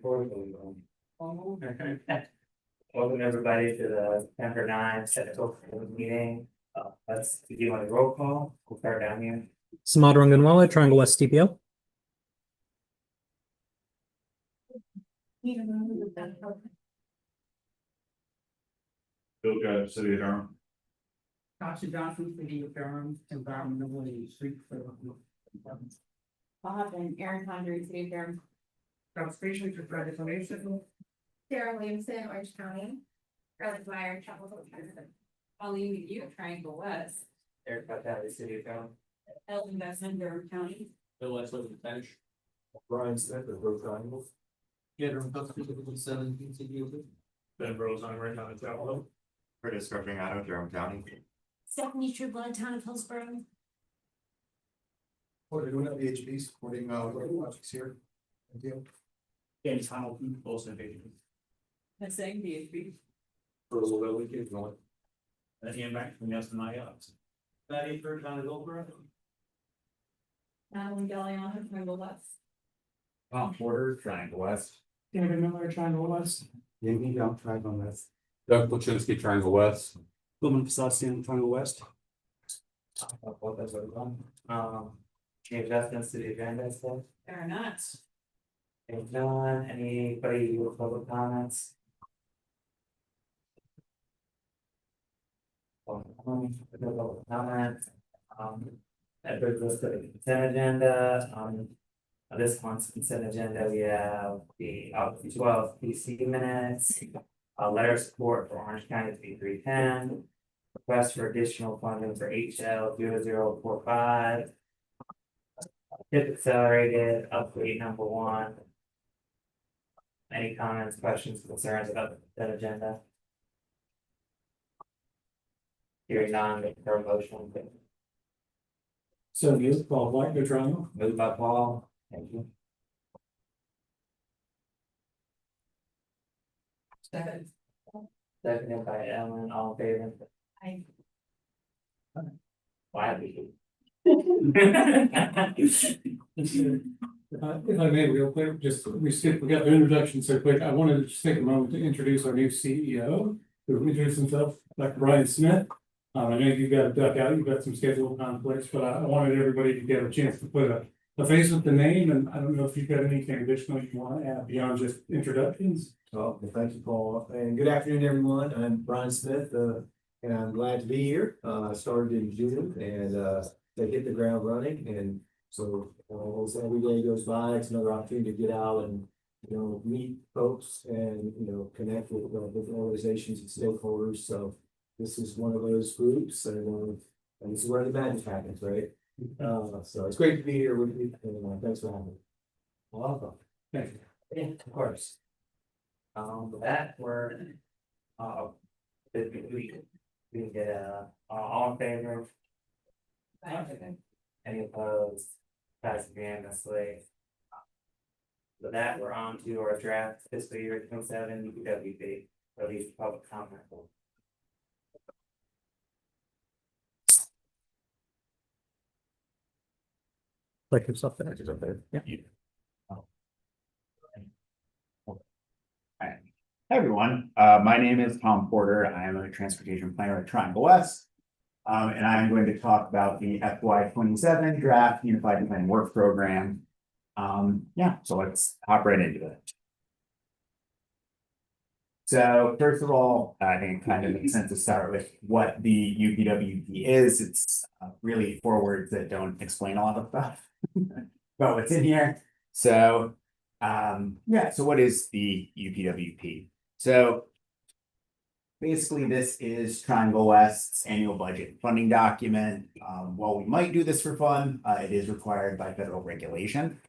Welcome everybody to the September 9th technical meeting. Let's do a roll call. We'll start down here. Samad Ranganwala, Triangle West TPO. Bill Judge, City of Durham. Tasha Johnson, City of Durham, Environmental Street. Bob and Aaron Condry, City of Durham. Conservation for reclamation. Sarah Williamson, Orange County. Alex Meyer, Chapel Hill, Texas. Pauline McGee, Triangle West. Eric Patel, City of Durham. Elton Besson, Durham County. Bill Westwood, the bench. Brian Smith of Grove Triangle. Yeah, Durham Constitution 17 city. Ben Rose on right on the top. Curtis Scarpinato, Durham County. Stephanie Trueblood, Town of Hillsborough. What are we doing at VHB supporting projects here? Thank you. James Hamilton, Wilson, Baby. That's saying DHB. For a little bit, we keep going. That came back from yesterday. That 8 on the over. Madeline Galliano, Triangle West. Tom Porter, Triangle West. David Miller, Triangle West. Yankee Young, Triangle West. Doug Plachinsky, Triangle West. Bowman Fasasian, Triangle West. Any adjustments to the agenda stuff? There are not. If none, anybody with public comments? No public comments. That brings us to the consent agenda. This month's consent agenda, we have the August 12th PC minutes. A letter of support for Orange County P310. Request for additional funding for HL 0045. Tip accelerated upgrade number 1. Any comments, questions, concerns about that agenda? Hearing none, make a motion. So you, Paul White, Good Triangle. Moved by Paul, thank you. Seconded by Ellen, all in favor? I. Why are we? If I may, real quick, we got the introduction so quick. I wanted to just take a moment to introduce our new CEO, who will introduce himself, Dr. Brian Smith. I know you've got to duck out, you've got some schedule conflicts, but I wanted everybody to get a chance to put a face with the name, and I don't know if you've got anything additional you want to add beyond just introductions. Well, thank you, Paul, and good afternoon, everyone. I'm Brian Smith, and I'm glad to be here. I started in June, and they hit the ground running, and so as every day goes by, it's another opportunity to get out and meet folks and connect with different organizations and stakeholders. So this is one of those groups, and this is where the magic happens, right? So it's great to be here with you, and thanks for having me. Welcome. Thank you. Yeah, of course. With that, we're, we can get, all in favor? Any opposed? Passed unanimously. With that, we're on to our draft fiscal year 27 UPWP, release public comment. Like yourself there. Yeah. Hi everyone, my name is Tom Porter. I am a transportation planner at Triangle West. And I'm going to talk about the FY27 draft Unified Plan Work Program. Yeah, so let's hop right into it. So first of all, I think it kind of makes sense to start with what the UPWP is. It's really 4 words that don't explain a lot of stuff about what's in here. So yeah, so what is the UPWP? So basically, this is Triangle West's annual budget funding document. While we might do this for fun, it is required by federal regulation.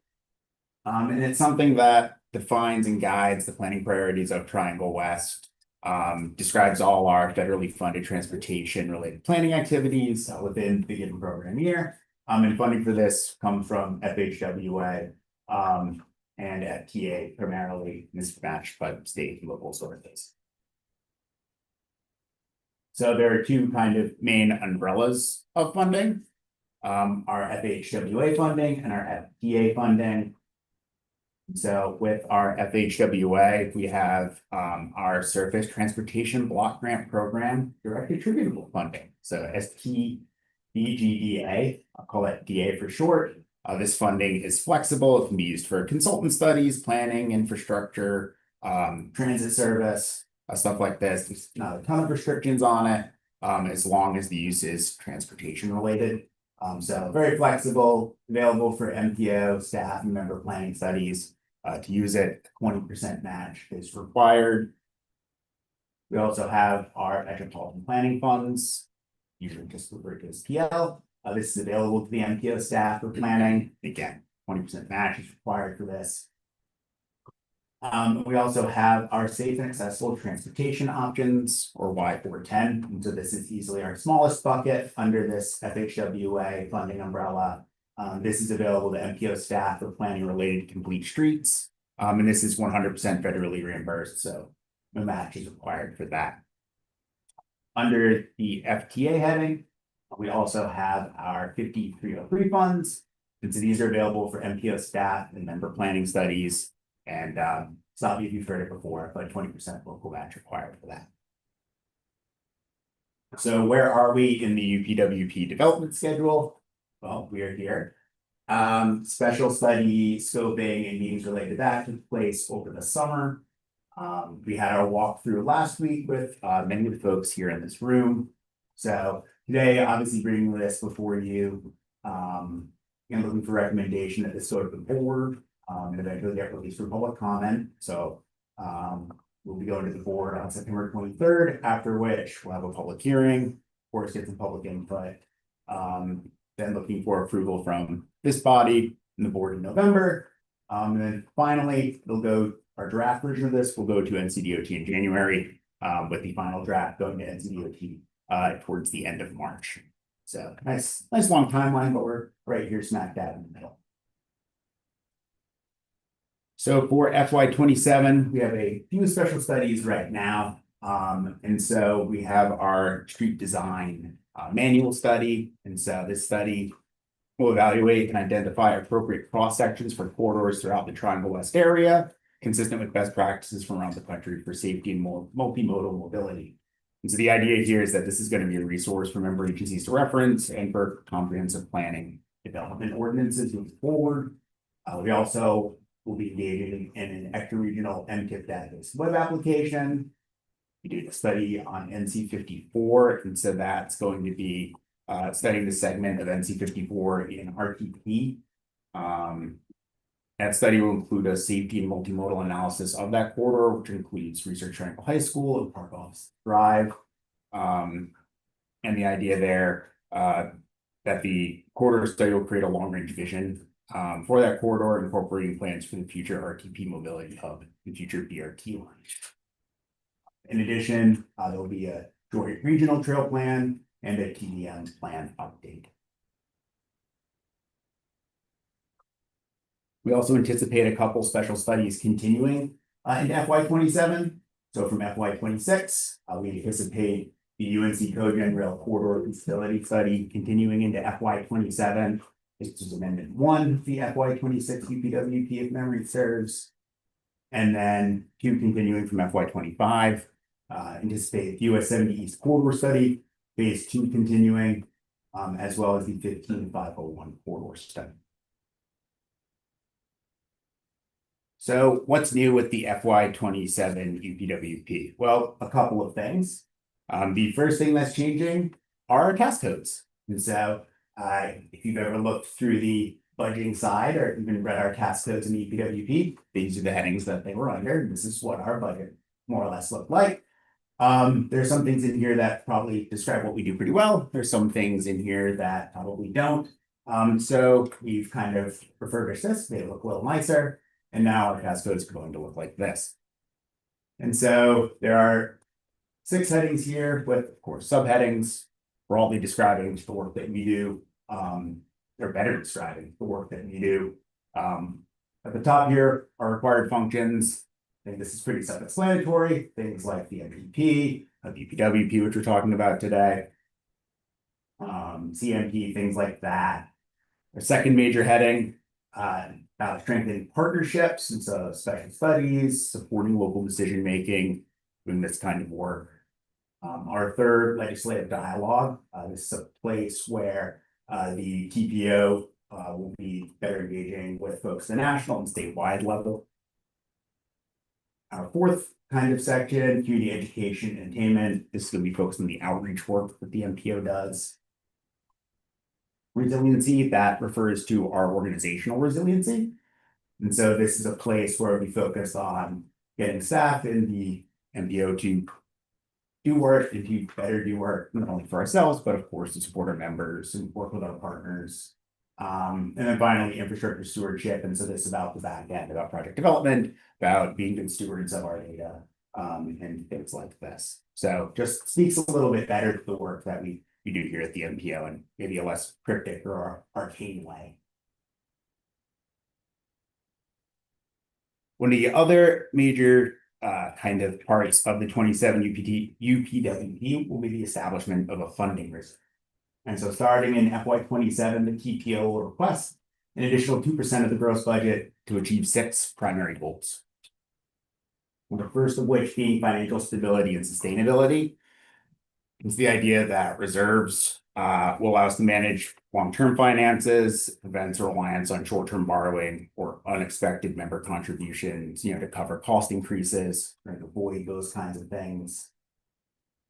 And it's something that defines and guides the planning priorities of Triangle West, describes all our federally funded transportation related planning activities within the given program year. And funding for this comes from FHWA and FTA primarily, and is matched by state and local sources. So there are 2 kind of main umbrellas of funding, our FHWA funding and our FTA funding. So with our FHWA, we have our Surface Transportation Block Grant Program Direct Attributable Funding. So STDGDA, I'll call it DA for short. This funding is flexible. It can be used for consultant studies, planning, infrastructure, transit service, stuff like this. There's not a ton of restrictions on it, as long as the use is transportation related. So very flexible, available for MPO staff and member planning studies. To use it, 20% match is required. We also have our metropolitan planning funds, usually just referred to as PL. This is available to the MPO staff for planning. Again, 20% match is required for this. We also have our safe and accessible transportation options, or Y410. And so this is easily our smallest bucket under this FHWA funding umbrella. This is available to MPO staff for planning related to complete streets. And this is 100% federally reimbursed, so no match is required for that. Under the FTA heading, we also have our 5303 funds. And so these are available for MPO staff and member planning studies. And some of you've heard it before, but 20% local match required for that. So where are we in the UPWP development schedule? Well, we are here. Special study scoping and meetings related to that took place over the summer. We had our walkthrough last week with many of the folks here in this room. So today, obviously bringing this before you, and looking for recommendation that this go to the board, and eventually get released for public comment. So we'll be going to the board on September 23rd, after which we'll have a public hearing, of course, get some public input. Then looking for approval from this body and the board in November. And then finally, our draft version of this will go to NCDOT in January, with the final draft going to NCDOT towards the end of March. So nice long timeline, but we're right here smack dab in the middle. So for FY27, we have a few special studies right now. And so we have our street design manual study. And so this study will evaluate and identify appropriate cross sections for corridors throughout the Triangle West area, consistent with best practices from around the country for safety and multimodal mobility. And so the idea here is that this is going to be a resource for member agencies to reference and for comprehensive planning development ordinances moving forward. We also will be engaging in an extra-regional MTIP database web application. We did a study on NC54, and so that's going to be studying the segment of NC54 in RTP. That study will include a safety and multimodal analysis of that corridor, which includes Research Triangle High School and Park Office Drive. And the idea there that the corridor study will create a long-range vision for that corridor, incorporating plans for the future RTP mobility hub and future BRT lines. In addition, there will be a joint regional trail plan and a TDM plan update. We also anticipate a couple special studies continuing into FY27. So from FY26, we anticipate the UNC Cogen Rail Corridor Feasibility Study continuing into FY27. This is Amendment 1 of the FY26 UPWP, if memory serves. And then 2 continuing from FY25. Anticipate US 70 East Corridor Study, Phase 2 continuing, as well as the 15501 Corridor Study. So what's new with the FY27 UPWP? Well, a couple of things. The first thing that's changing are our task codes. And so if you've ever looked through the budgeting side or even read our task codes in the UPWP, these are the headings that they were under. This is what our budget more or less looked like. There's some things in here that probably describe what we do pretty well. There's some things in here that probably don't. So we've kind of refurbished this. They look a little nicer. And now our task codes are going to look like this. And so there are 6 headings here with, of course, subheadings, broadly describing the work that we do, or better describing the work that we do. At the top here are required functions. I think this is pretty self-explanatory. Things like the MPP, UPWP, which we're talking about today, CMP, things like that. Our second major heading about strengthening partnerships, and so special studies, supporting local decision making, doing this kind of work. Our third, legislative dialogue, this is a place where the TPO will be better engaging with folks at the national and statewide level. Our fourth kind of section, community education and attainment, this is going to be focused on the outreach work that the MPO does. Resiliency, that refers to our organizational resiliency. And so this is a place where we focus on getting staff in the MPO to do work and to better do work, not only for ourselves, but of course to support our members and work with our partners. And then finally, infrastructure stewardship. And so this is about the back end, about project development, about being good stewards of our data, and things like this. So just speaks a little bit better to the work that we do here at the MPO in maybe a less cryptic or arcane way. One of the other major kind of parts of the 27 UPWP will be the establishment of a funding reserve. And so starting in FY27, the TPO will request an additional 2% of the gross budget to achieve 6 primary goals. The first of which being financial stability and sustainability. It's the idea that reserves will allow us to manage long-term finances, prevents reliance on short-term borrowing or unexpected member contributions, to cover cost increases, or to avoid those kinds of things.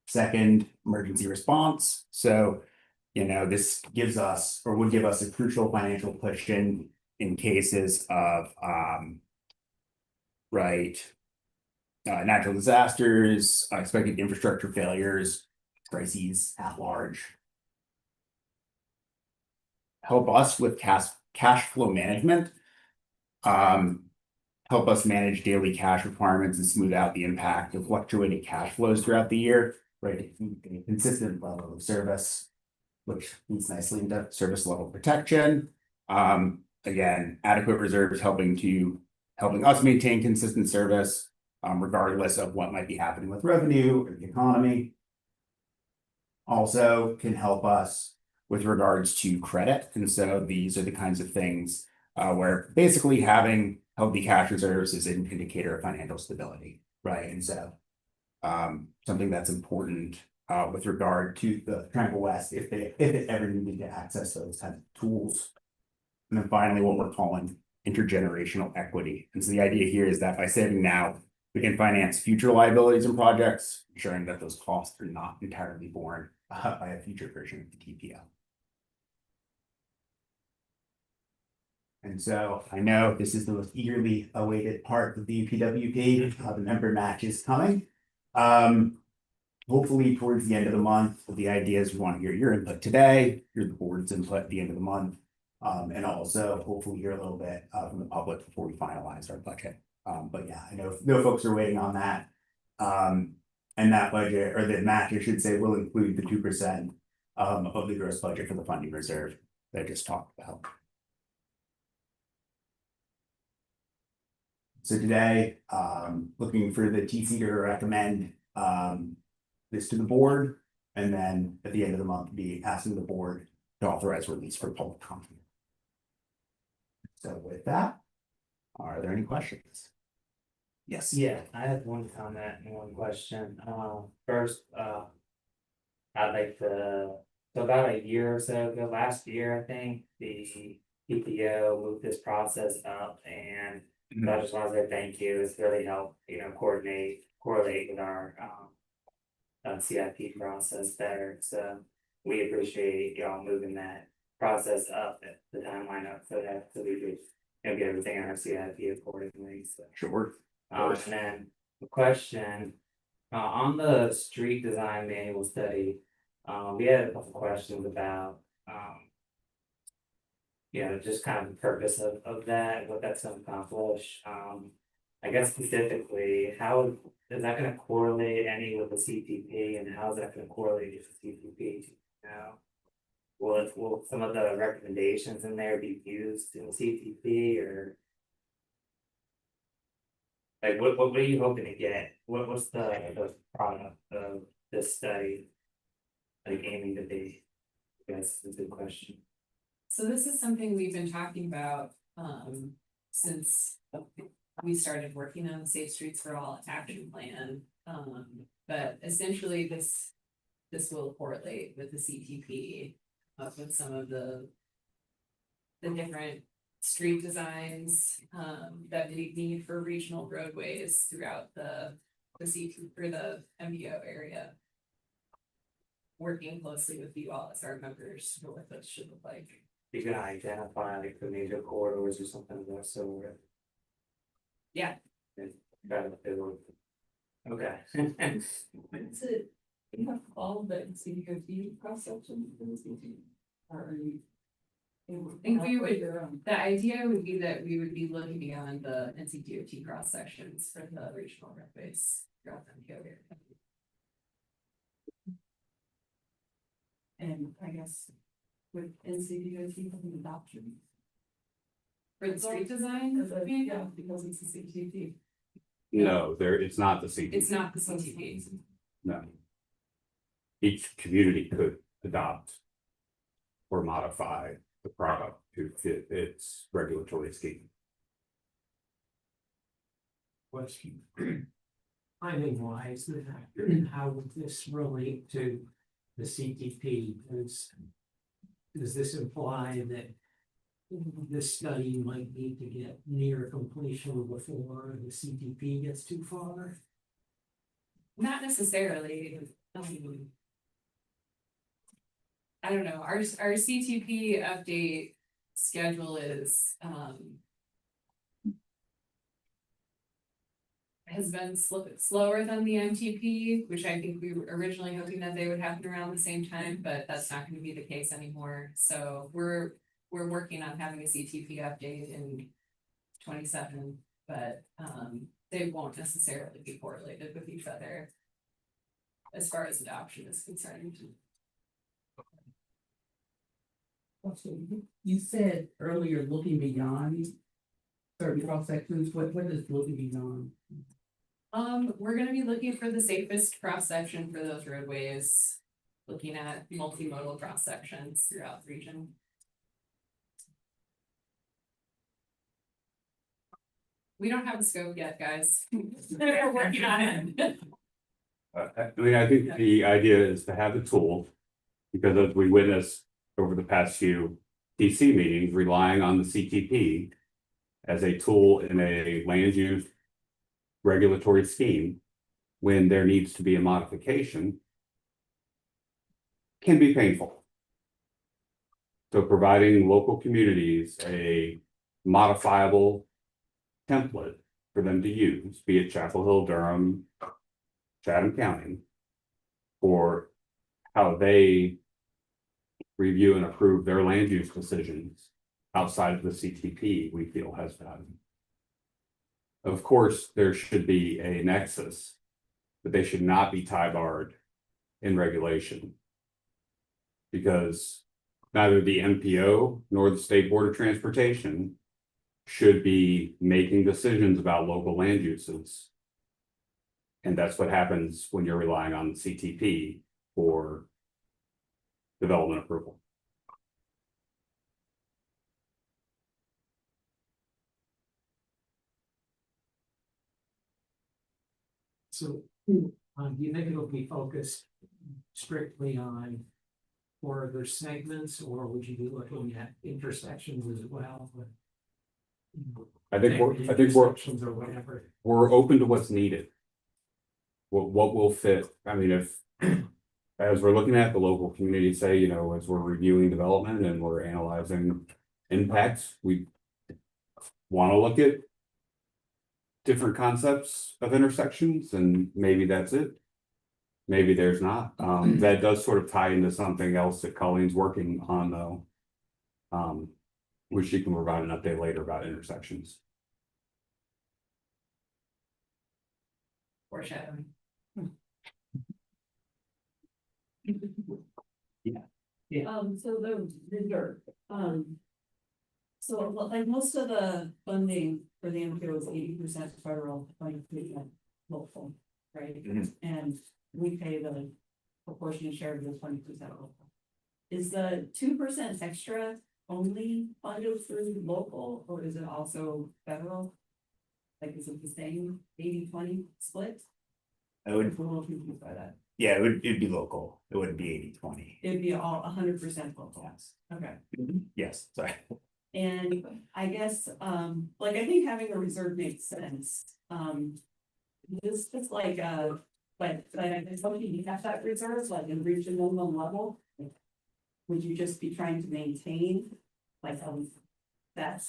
Second, emergency response. So, this gives us or would give us a crucial financial cushion in cases of natural disasters, unexpected infrastructure failures, crises at large. Help us with cash flow management. Help us manage daily cash requirements and smooth out the impact of fluctuating cash flows throughout the year, right? A consistent level of service, which leads nicely into service level protection. Again, adequate reserves helping us maintain consistent service, regardless of what might be happening with revenue or the economy. Also can help us with regards to credit. And so these are the kinds of things where basically having healthy cash reserves is an indicator of financial stability, right? And so something that's important with regard to the Triangle West if it ever needed to access those kinds of tools. And then finally, what we're calling intergenerational equity. And so the idea here is that by saving now, we can finance future liabilities and projects, ensuring that those costs are not entirely borne by a future version of the TPO. And so I know this is the most eagerly awaited part of the UPWP, the member match is coming. Hopefully towards the end of the month, the idea is we want to hear your input today, hear the board's input at the end of the month, and also hopefully hear a little bit from the public before we finalize our budget. But yeah, I know folks are waiting on that. And that budget, or the match, I should say, will include the 2% of the gross budget for the funding reserve that I just talked about. So today, looking for the TC to recommend this to the board, and then at the end of the month, be asking the board to authorize release for public comment. So with that, are there any questions? Yes. Yeah, I have one comment and one question. First, I'd like to, so about a year or so ago, last year, I think, the PTO moved this process up, and I just want to say thank you. It's really helped, correlate with our CIP process better. So we appreciate y'all moving that process up, the timeline up, so we could get everything on our CIP accordingly. So. Sure. And then the question, on the street design manual study, we had a couple questions about, just kind of the purpose of that, what that's going to accomplish. I guess specifically, how is that going to correlate any with the CTP, and how is that going to correlate with the CTP? Will some of the recommendations in there be used in the CTP, or? Like, what are you hoping to get? What's the product of this study, like, aiming to be? I guess is a good question. So this is something we've been talking about since we started working on the Safe Streets for All action plan. But essentially this will correlate with the CTP, with some of the different street designs, that we need for regional roadways throughout the CT or the MPO area. Working closely with you all as our members for what those should look like. You can identify like the major corridors or something of that sort. Yeah. Okay. Is it, you have all the CDOT cross section for the CT? Or are you? I think we would, the idea would be that we would be looking beyond the NCDOT cross sections for the regional roadways throughout the MPO area. And I guess with NCDOT having adoption. For the street design, yeah, because it's a CTP. No, it's not the CTP. It's not the CTP. No. Each community could adopt or modify the product to fit its regulatory scheme. Question. Timing wise, how would this relate to the CTP? Does this imply that this study might need to get near completion before the CTP gets too far? Not necessarily. I don't know, our CTP update schedule is, has been slower than the MTP, which I think we were originally hoping that they would happen around the same time, but that's not gonna be the case anymore. So we're working on having a CTP update in 27, but they won't necessarily be correlated with each other as far as adoption is concerned. You said earlier looking beyond certain cross sections. What is looking beyond? We're gonna be looking for the safest cross section for those roadways, looking at multimodal cross sections throughout the region. We don't have a scope yet, guys. We're working on it. I mean, I think the idea is to have the tool, because as we witnessed over the past few DC meetings, relying on the CTP as a tool in a land use regulatory scheme, when there needs to be a modification, can be painful. So providing local communities a modifiable template for them to use, be it Chapel Hill, Durham, Chatham County, for how they review and approve their land use decisions outside of the CTP, we feel has value. Of course, there should be a nexus, but they should not be tie-barred in regulation. Because neither the MPO nor the State Board of Transportation should be making decisions about local land uses. And that's what happens when you're relying on the CTP for development approval. So, do you think it'll be focused strictly on corridor segments, or would you be looking at intersections as well? I think Intersections or whatever. we're open to what's needed. What will fit, I mean, if, as we're looking at the local community, say, you know, as we're reviewing development and we're analyzing impacts, we want to look at different concepts of intersections, and maybe that's it. Maybe there's not. That does sort of tie into something else that Colleen's working on, though. Which she can provide an update later about intersections. Foreshadowing. So the dirt, so like most of the funding for the MPO is 80% federal, 20% local, right? And we pay the proportionate share of the 20% local. Is the 2% extra only funded through local, or is it also federal? Like, is it the same 80-20 split? I I'm would, a little confused by that. yeah, it'd be local. It wouldn't be 80-20. It'd be all 100% local. Yes. Okay. Yes, sorry. And I guess, like, I think having a reserve makes sense. This is like, but something you have that reserve, like in reach a minimum level. Would you just be trying to maintain, like, that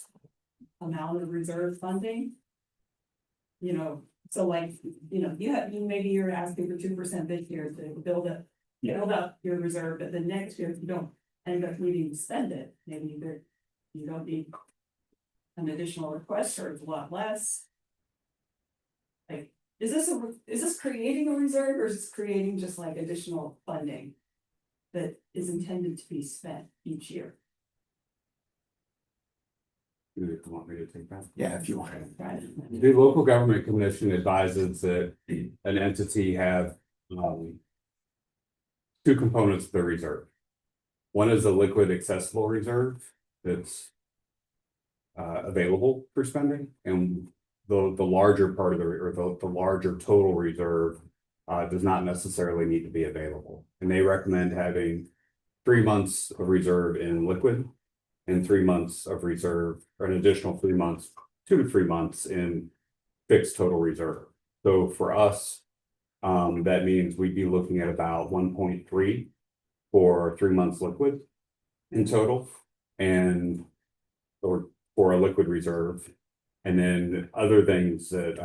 amount of reserve funding? You know, so like, maybe you're asking for 2% this year to build up your reserve, but then next year, if you don't end up needing to spend it, maybe you don't need an additional request, or it's a lot less. Like, is this creating a reserve, or is this creating just like additional funding that is intended to be spent each year? Do you want me to take that? Yeah, if you want. The local government commission advises that an entity have two components of the reserve. One is a liquid accessible reserve that's available for spending, and the larger part of the larger total reserve does not necessarily need to be available. And they recommend having 3 months of reserve in liquid and 3 months of reserve, or an additional 3 months, 2 to 3 months in fixed total reserve. So for us, that means we'd be looking at about 1.3 for 3 months liquid in total, and or for a liquid reserve. And then other things that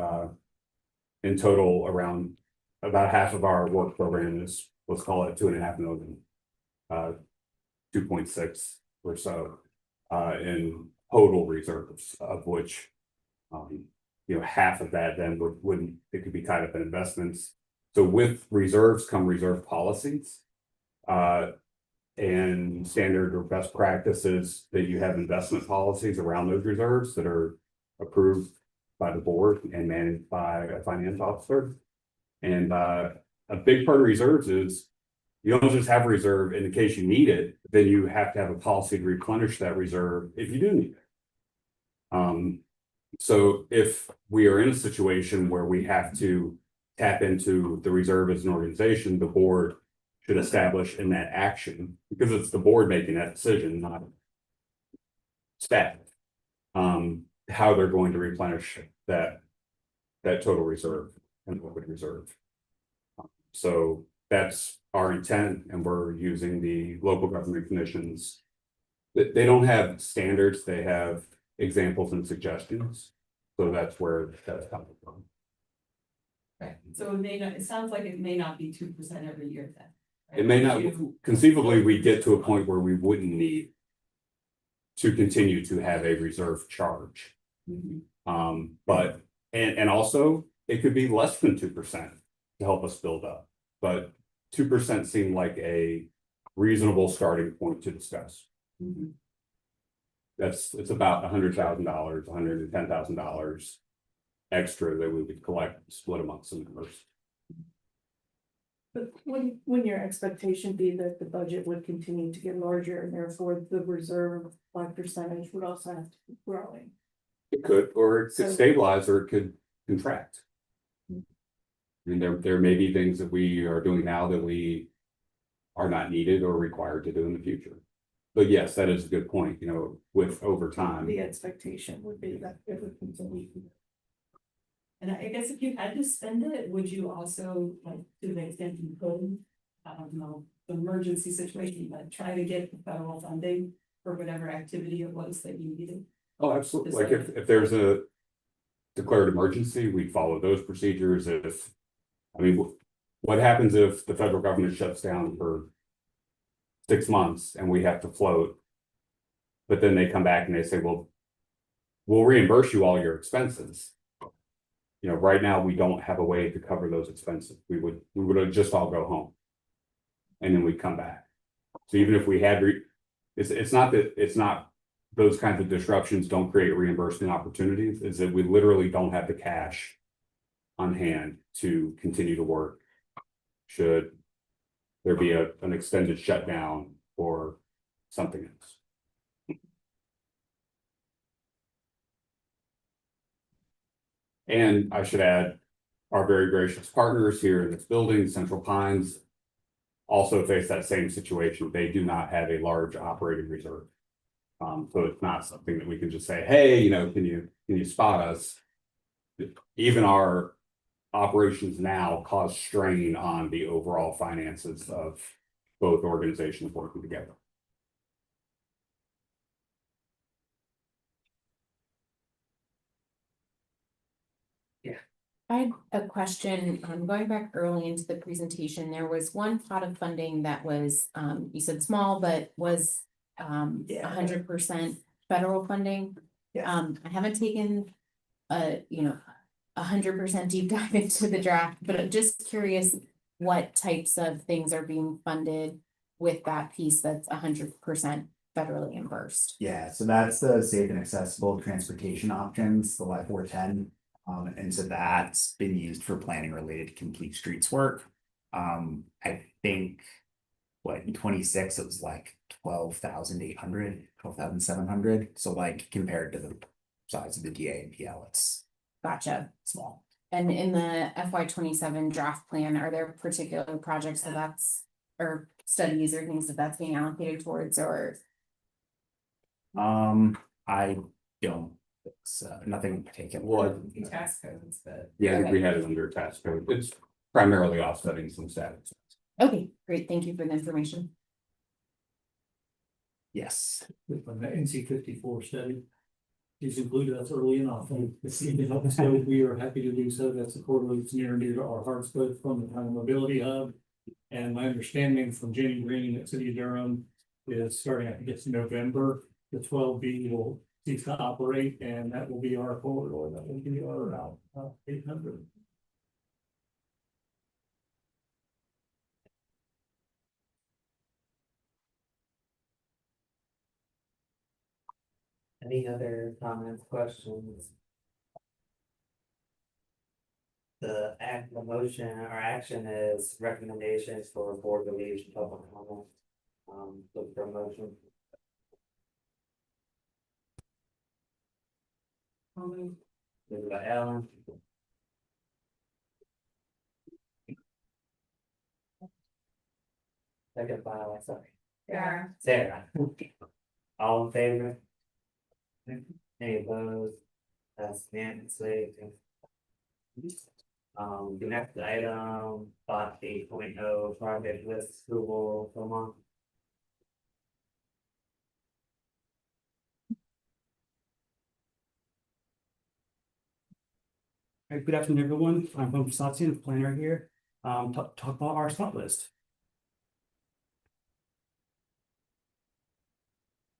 in total, around about half of our work program is, let's call it 2.5 million, 2.6 or so in total reserves, of which half of that then wouldn't, it could be tied up in investments. So with reserves come reserve policies and standard or best practices, that you have investment policies around those reserves that are approved by the board and managed by a finance officer. And a big part of reserves is you don't just have a reserve in case you need it, then you have to have a policy to replenish that reserve if you do need it. So if we are in a situation where we have to tap into the reserve as an organization, the board should establish in that action, because it's the board making that decision, not staff, how they're going to replenish that total reserve and liquid reserve. So that's our intent, and we're using the local government commissions. They don't have standards, they have examples and suggestions. So that's where that's coming from. Right, so it sounds like it may not be 2% every year then. Right? It may not, conceivably, we get to a point where we wouldn't need to continue to have a reserve charge. But, and also, it could be less than 2% to help us build up. But 2% seemed like a reasonable starting point to discuss. It's about $100,000, $110,000 extra that we would collect and split amongst the members. But wouldn't your expectation be that the budget would continue to get larger, and therefore the reserve like percentage would also have to keep growing? It could, or it could stabilize, or it could contract. I mean, there may be things that we are doing now that we are not needed or required to do in the future. But yes, that is a good point, with over time. The expectation would be that it would continue. And I guess if you had to spend it, would you also, like, to the extent you could, I don't know, emergency situation, but try to get the federal funding for whatever activity it was that you needed? Oh, absolutely. Like if there's a declared emergency, we follow those procedures. What happens if the federal government shuts down for 6 months and we have to float? But then they come back and they say, well, we'll reimburse you all your expenses. Right now we don't have a way to cover those expenses. We would just all go home, and then we'd come back. So even if we had, it's not those kinds of disruptions don't create reimbursement opportunities. Is that we literally don't have the cash on hand to continue to work should there be an extended shutdown or something else. And I should add, our very gracious partners here in this building, Central Pines, also face that same situation. They do not have a large operating reserve. So it's not something that we can just say, hey, you know, can you spot us? Even our operations now cause strain on the overall finances of both organizations working together. I had a question, going back early into the presentation, there was one pot of funding that was, you said small, but was 100% federal funding. I haven't taken a, 100% deep dive into the draft, but I'm just curious what types of things are being funded with that piece that's 100% federally reimbursed. Yeah, so that's the safe and accessible transportation options, the Y410. And so that's been used for planning related to complete streets work. I think what in 26 it was like 12,800, 12,700. So like compared to the size of the DA and PL, it's Gotcha. small. And in the FY27 draft plan, are there particular projects or studies or things that's being allocated towards, or? I don't, it's nothing in particular. Well, Tax codes, but. yeah, I think we had it under tax code. It's primarily offsetting some status. Okay, great. Thank you for the information. Yes. From the NC 54 study. Is included us early enough, and so we are happy to do so. That's a quarterly, it's near and dear to our hearts, both from the Town Mobility Hub. And my understanding from Jenny Green at City of Durham is starting, I think it's November, the 12B will cease to operate, and that will be our corridor, that will be our route, 800. Any other comments, questions? The motion or action is recommendations for board release and public comment. Look for a motion. Moved by Ellen. Second by, sorry. Yeah. Sarah. All in favor? Any opposed? That's unanimously. The next item, 8.0 project list approval, come on. Good afternoon, everyone. I'm from Satya, the planner here. Talk about our spot list.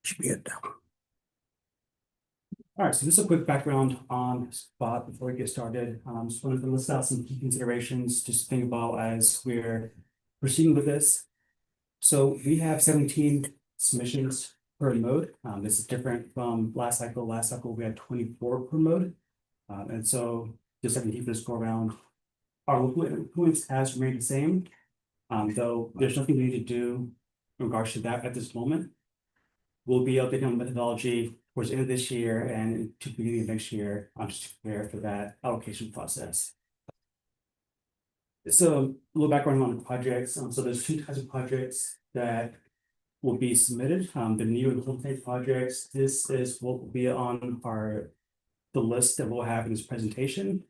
Should be it now. All right, so just a quick background on spot before we get started. Just wanted to list out some key considerations just to think about as we're proceeding with this. So we have 17 submissions per mode. This is different from last cycle. Last cycle, we had 24 per mode. And so just 17 for this go around. Our local influence has remained the same. Though there's nothing we need to do in regards to that at this moment. We'll be updating on methodology towards the end of this year and to the beginning of next year, just to prepare for that allocation process. So a little background on the projects. So there's two types of projects that will be submitted. The new and implemented projects. This is what will be on the list that we'll have in this presentation,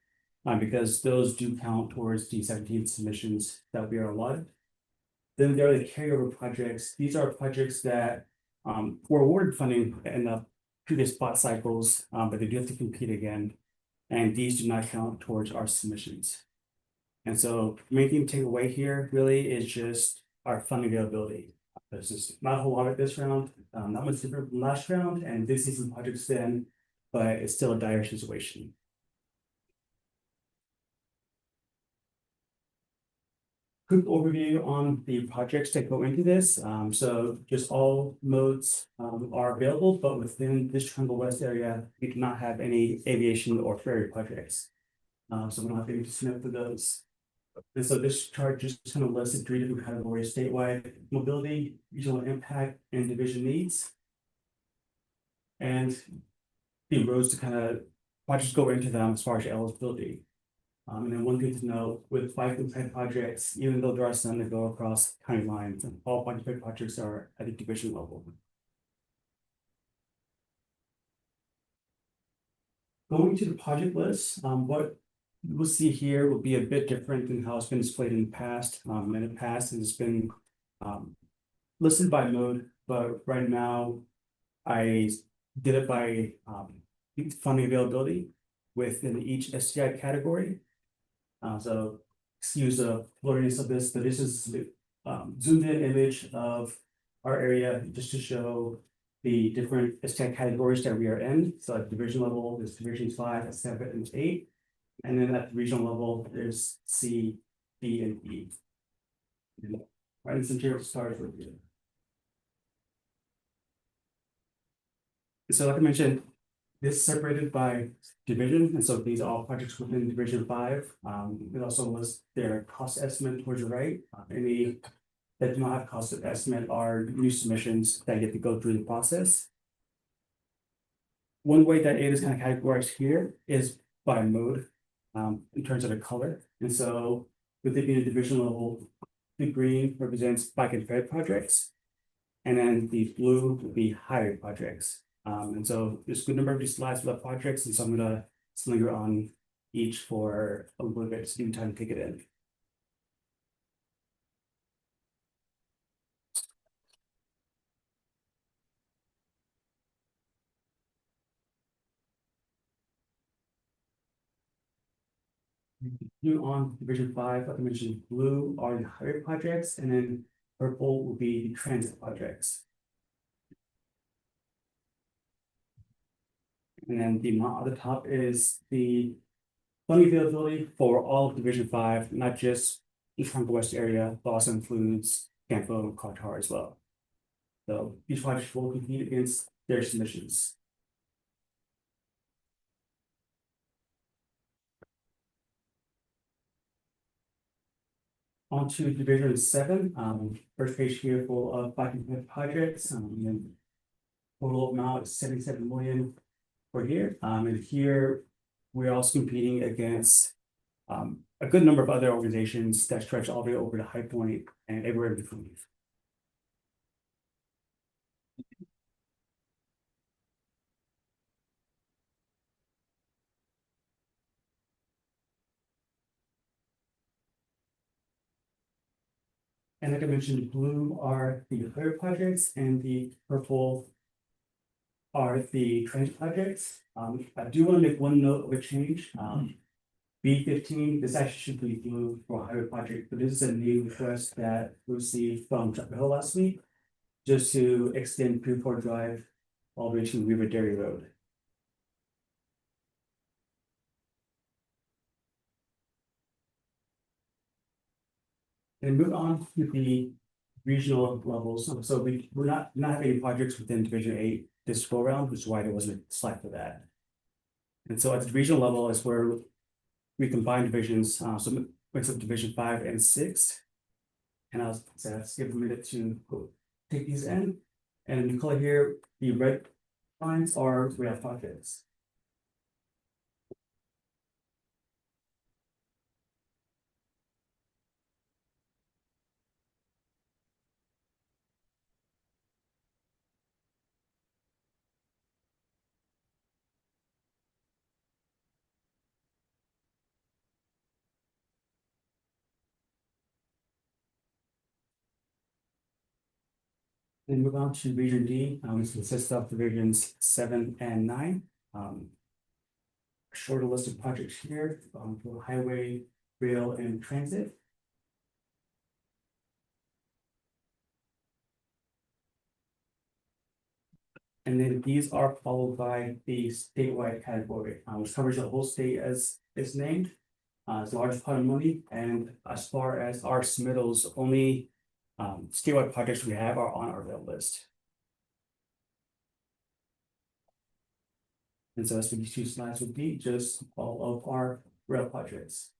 because those do count towards the 17 submissions that we are allotted. Then there are the carryover projects. These are projects that were awarded funding in the previous spot cycles, but they do have to compete again. And these do not count towards our submissions. And so the main thing to take away here really is just our funding availability. There's just not a whole lot of this round, not much different from last round, and this season projects then, but it's still a dire situation. Quick overview on the projects that go into this. So just all modes are available, but within this Triangle West area, we do not have any aviation or ferry projects. So we don't have any to submit for those. And so this chart just kind of lists 3 different categories: statewide mobility, regional impact, and division needs. And the roads to kind of projects go into them as far as eligibility. And then one thing to note with bike and ped projects, even though there are some that go across county lines, all bike and ped projects are at the division level. Going to the project list, what you will see here will be a bit different than how it's been displayed in the past. In the past, it's been listed by mode, but right now I did it by funding availability within each STI category. So excuse the blurriness of this, but this is zoomed in image of our area just to show the different STI categories that we are in. So at division level, there's divisions 5, 7, and 8. And then at the regional level, there's C, B, and E. And right in the center, start with you. So like I mentioned, this is separated by division, and so these are all projects within division 5. It also was their cost estimate towards the right. Any that do not have cost estimate are new submissions that get to go through the process. One way that it is kind of categorized here is by mode, in terms of the color. And so with it being a division level, the green represents bike and fed projects. And then the blue would be highway projects. And so there's a good number of these slides with projects, and so I'm gonna linger on each for a little bit, so you time to take it in. You on division 5, like I mentioned, blue are the highway projects, and then purple will be the transit projects. And then the amount at the top is the funding availability for all of division 5, not just the Trump West area, but also includes Campo and Qatar as well. So each project will compete against their submissions. On to division 7, first page here full of bike and ped projects, and total amount is 77 million for here. And here we're also competing against a good number of other organizations that stretch all the way over to High Point and everywhere in between. And like I mentioned, the blue are the highway projects and the purple are the transit projects. I do want to make one note of a change. B15, this actually should be blue for highway project, but this is a new request that we received from Chapel Hill last week, just to extend Freeport Drive all the way to River Dairy Road. And move on to the regional levels. So we're not having any projects within Division 8 this go around, which is why there wasn't a slide for that. And so at the regional level is where we combine divisions, so mix up Division 5 and 6. And I'll give a minute to take these in. And you color here, the red lines are rail projects. Then move on to Region D, which consists of divisions 7 and 9. Shorter list of projects here for highway, rail, and transit. And then these are followed by the statewide category, which covers the whole state as is named. It's the largest pot of money, and as far as our submittals, only statewide projects we have are on our rail list. And so as for these two slides would be just all of our rail projects.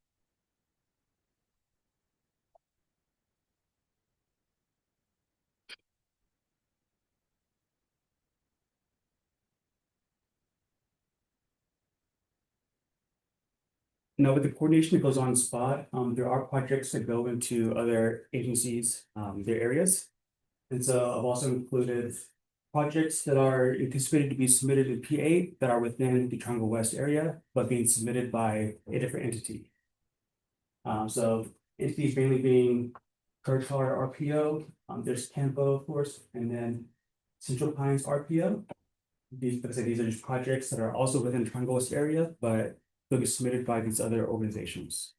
No, with the coordination that goes on spot, there are projects that go into other agencies, their areas. And so I've also included projects that are anticipated to be submitted in P8 that are within the Triangle West area, but being submitted by a different entity. So entities mainly being Curtis RPO, there's Campo, of course, and then Central Pines RPO. These, like I said, these are just projects that are also within the Triangle West area, but they'll be submitted by these other organizations.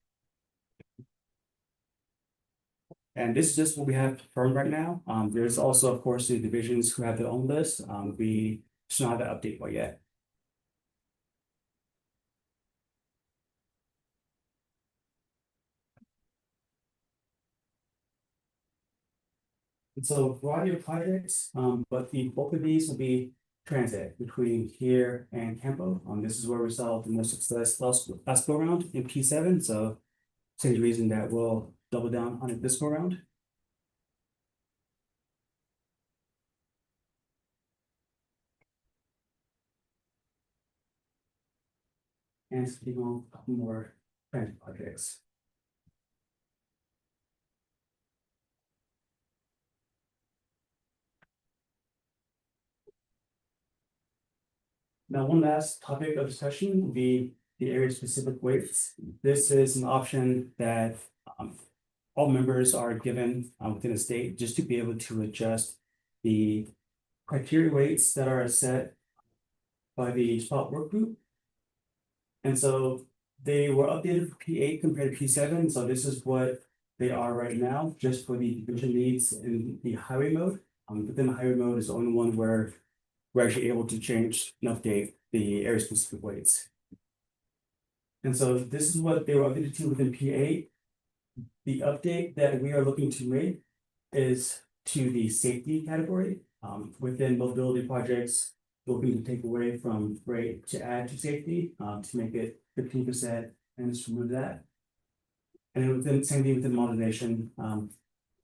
And this is just what we have confirmed right now. There's also, of course, the divisions who have their own list. We just don't have that update quite yet. And so a variety of projects, but the bulk of these will be transit between here and Campo. This is where we saw the most success last go around in P7. So same reason that we'll double down on it this go around. And speaking on a couple more transit projects. Now, one last topic of discussion will be the area specific weights. This is an option that all members are given within the state just to be able to adjust the criteria weights that are set by the spot work group. And so they were updated for P8 compared to P7. So this is what they are right now, just for the division needs in the highway mode. Within the highway mode is the only one where we're actually able to change and update the area specific weights. And so this is what they were updated to within P8. The update that we are looking to make is to the safety category. Within mobility projects, looking to take away from rate to add to safety, to make it 15% and just remove that. And then within same thing within modernization,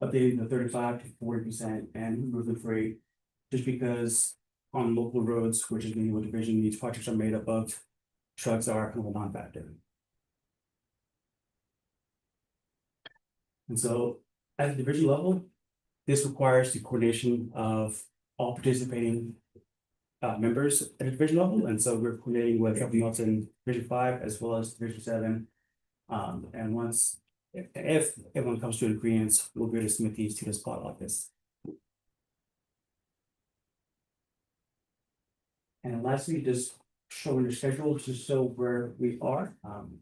updating the 35 to 40% and remove the freight, just because on local roads, which is being what division, these projects are made up of, trucks are kind of a non-factor. And so at the division level, this requires the coordination of all participating members at the division level. And so we're coordinating with everything else in Division 5 as well as Division 7. And once, if everyone comes to an agreement, we'll be able to submit these to the spot office. And lastly, just showing the schedule to show where we are.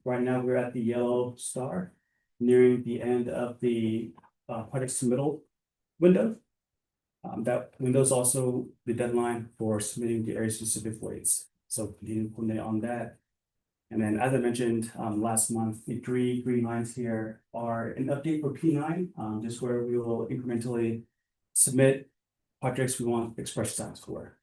Right now, we're at the yellow star, nearing the end of the project submittal window. That window is also the deadline for submitting the area specific weights. So continue to coordinate on that. And then, as I mentioned last month, the 3 green lines here are an update for P9, just where we will incrementally submit projects we want express signs for.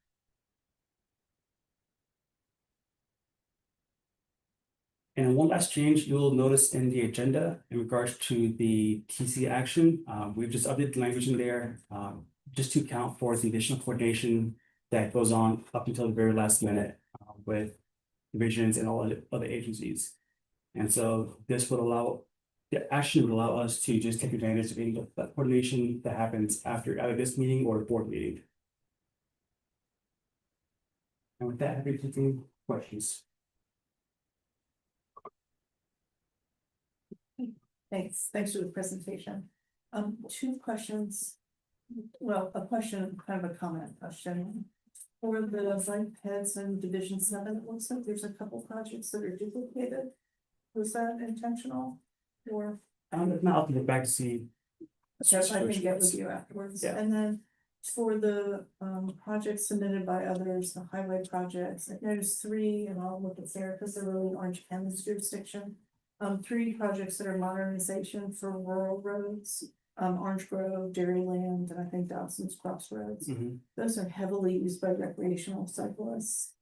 And one last change you'll notice in the agenda in regards to the TC action, we've just updated the language in there, just to account for the additional coordination that goes on up until the very last minute with divisions and all other agencies. And so this would allow, the action would allow us to just take advantage of any of that coordination that happens after either this meeting or a board meeting. And with that, happy to take any questions. Thanks for the presentation. 2 questions. Well, a question, kind of a comment question. For the bike paths in Division 7, it looks like there's a couple projects that are duplicated. Was that intentional or? If not, I'll look back to see. I can get with you afterwards. Yeah. And then for the projects submitted by others, the highway projects, I noticed 3, and I'll look at there because they're really Orange County's jurisdiction. 3 projects that are modernization for rural roads, Orange Grove, Dairyland, and I think Dawson's Crossroads. Those are heavily used by recreational cyclists.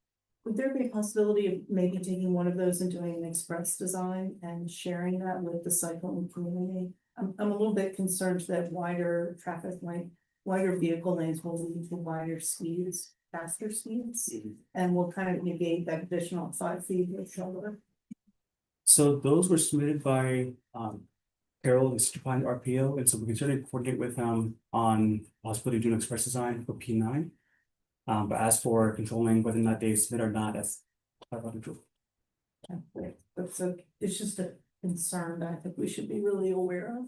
Would there be a possibility of maybe taking one of those and doing an express design and sharing that with the cycling community? I'm a little bit concerned that wider traffic lane, wider vehicle lanes will lead to wider speeds, faster speeds, and will kind of negate that additional 5 feet of shoulder. So those were submitted by Carol and Stefan RPO, and so we can certainly coordinate with them on possibility of doing express design for P9. But as for controlling whether or not they submit or not, that's out of control. That's a, it's just a concern that I think we should be really aware of.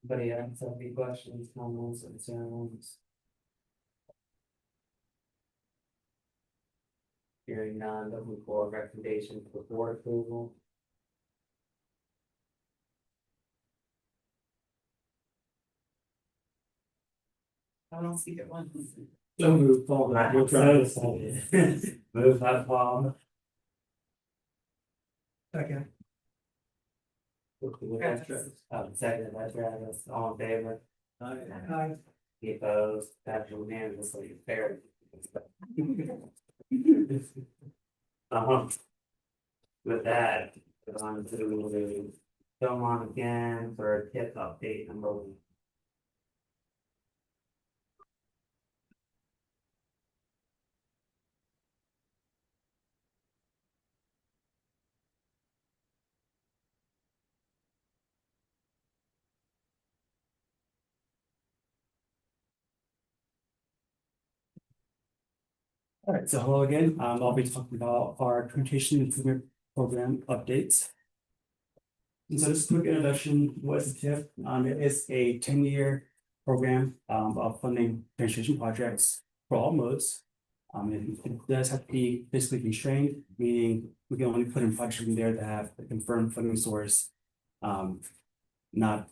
Anybody else have any questions, comments, concerns? Hearing none, looking for a recommendation for board approval. I don't see it one. So move, Paul. We'll try. Move by Paul. Second. Second by Travis, all in favor? Aye. Any opposed, that's unanimously carried. With that, on to the, come on again for a tip update number 1. All right, so hello again. I'll be talking about our transportation improvement program updates. And so this quick introduction was a tip. It is a 10-year program of funding transportation projects for all modes. It does have to be physically constrained, meaning we can only put in projects in there that have a confirmed funding source, not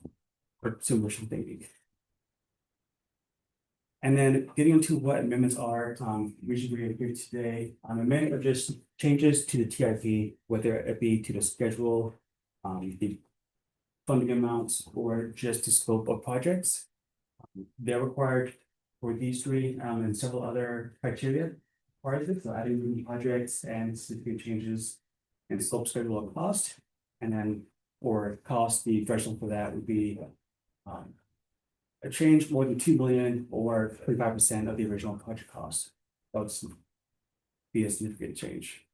too much thinking. And then getting into what amendments are, we should be here today. Amendment are just changes to the TIP, whether it be to the schedule, the funding amounts, or just the scope of projects. They're required for these 3 and several other criteria. Part of it, so adding new projects and significant changes in scope, schedule, and cost. And then for cost, the threshold for that would be a change more than 2 million or 35% of the original project cost. That would be a significant change.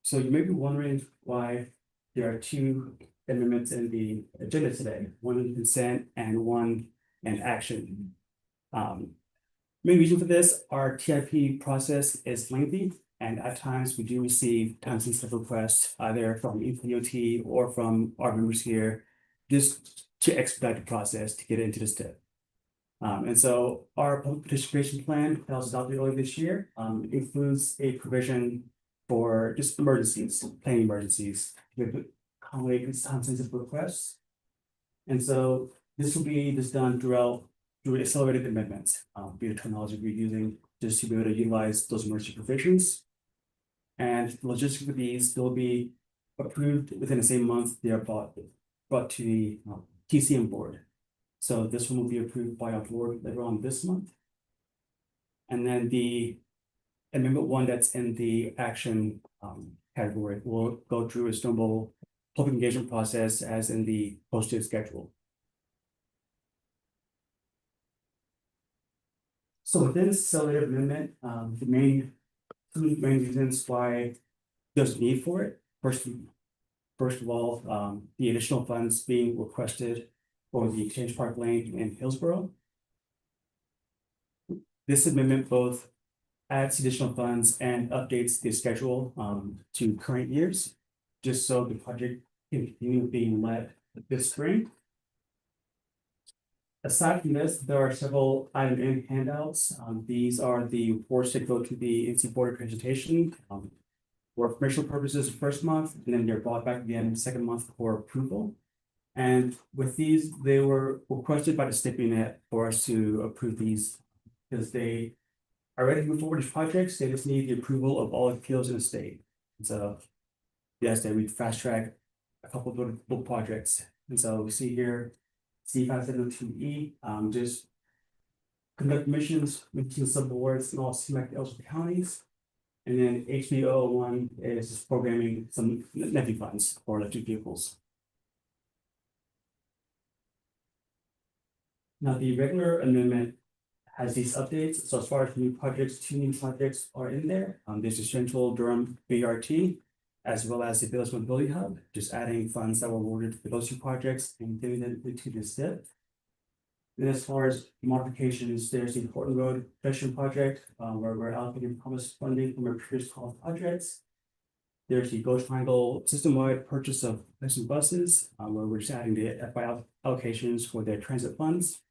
So you may be wondering why there are 2 amendments in the agenda today, one in consent and one in action. Main reason for this, our TIP process is lengthy, and at times we do receive time-sensitive requests either from EPOT or from our members here, just to expedite the process to get into the step. And so our public participation plan that was adopted earlier this year includes a provision for just emergencies, planning emergencies, to accommodate these time-sensitive requests. And so this will be just done through accelerated amendments, be the terminology we're using, just to be able to utilize those emergency provisions. And logistics for these, they'll be approved within the same month they are brought to the TCM board. So this one will be approved by our board later on this month. And then the amendment 1 that's in the action category will go through a normal public engagement process as in the posted schedule. So within this accelerated amendment, the main 2 main reasons why there's a need for it. First of all, the additional funds being requested for the Exchange Park Lane in Hillsborough. This amendment both adds additional funds and updates the schedule to current years, just so the project can continue being led this spring. Aside from this, there are several item in handouts. These are the reports that go to the NC Board of Transportation for informational purposes the first month, and then they're brought back again the second month for approval. And with these, they were requested by the STPO net for us to approve these because they are ready to move forward with projects. They just need the approval of all appeals in the state. And so, yes, they would fast track a couple of little projects. And so we see here C5702E, just conduct missions with 2 subboards in all CMAC eligible counties. And then HB001 is just programming some NEVI funds for electric vehicles. Now, the regular amendment has these updates, so as far as new projects, 2 new projects are in there. There's the Central Durham BRT, as well as the Bills Mobility Hub, just adding funds that were awarded for those 2 projects and giving them to the STIP. Then as far as modifications, there's the Horton Road Pedestrian Project, where we're allocating promised funding from our previous call projects. There's the Go Triangle system-wide purchase of pedestrian buses, where we're just adding the FY allocations for their transit funds.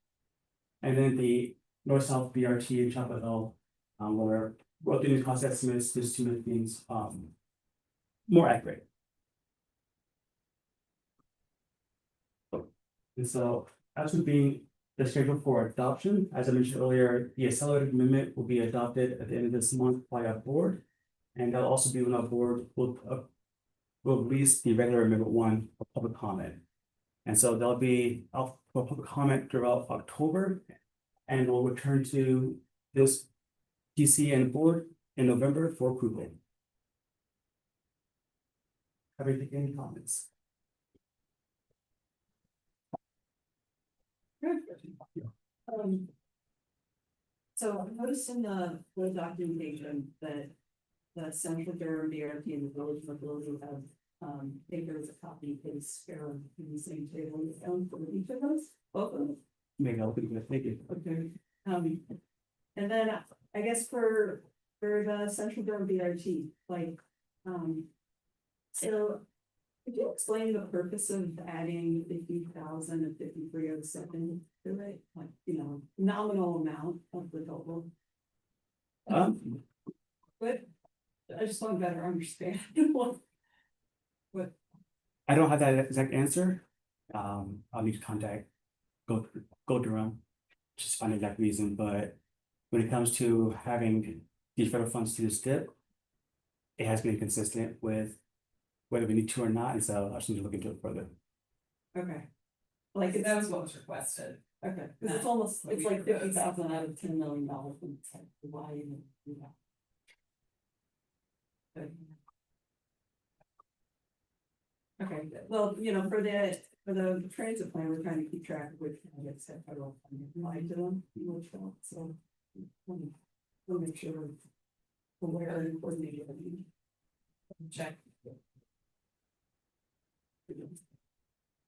And then the North-South BRT in Chapel Hill, where we're doing the cost estimates, just to make things more accurate. And so, as would be the schedule for adoption, as I mentioned earlier, the accelerated amendment will be adopted at the end of this month by our board. And that'll also be when our board will release the regular amendment 1 for public comment. And so there'll be up for public comment throughout October, and we'll return to this PC and board in November for approval. Have any comments? So I noticed in the documentation that the Central Durham BRT and the Village Mobility have, I think there was a copy paste error in the same table for each of those, both of them. Maybe I'll be good, thank you. Okay, and then I guess for the Central Durham BRT, like, so could you explain the purpose of adding 50,000 and 5307 to it, like, nominal amount of the total? But I just want to better understand what. I don't have that exact answer. I'll need to contact Go Durham, just find the exact reason, but when it comes to having these federal funds to the STIP, it has been consistent with whether we need to or not, and so I just need to look into it further. Okay. Like That was what was requested. okay, because it's like 50,000 out of $10 million. And it's like, why even do that? But- Okay, well, for the transit plan, we're trying to keep track of which projects have federal funding applied to them, which don't, so. We'll make sure we're aware and coordinated. Check.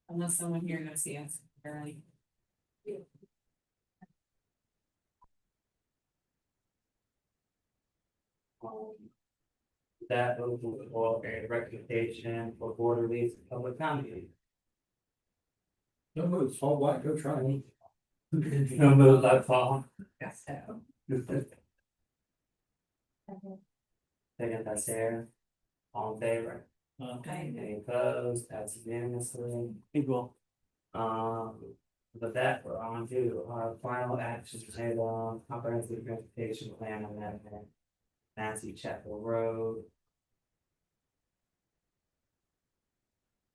Unless someone here knows the answer, apparently. That will for a recommendation for board release of public comment. No move, all white, go try. No move, that fall. Yes. Second by Sarah, all in favor? Any opposed, that's unanimously. Equal. With that, we're on to our final action item, comprehensive transportation plan amendment. Nancy Chapel Road.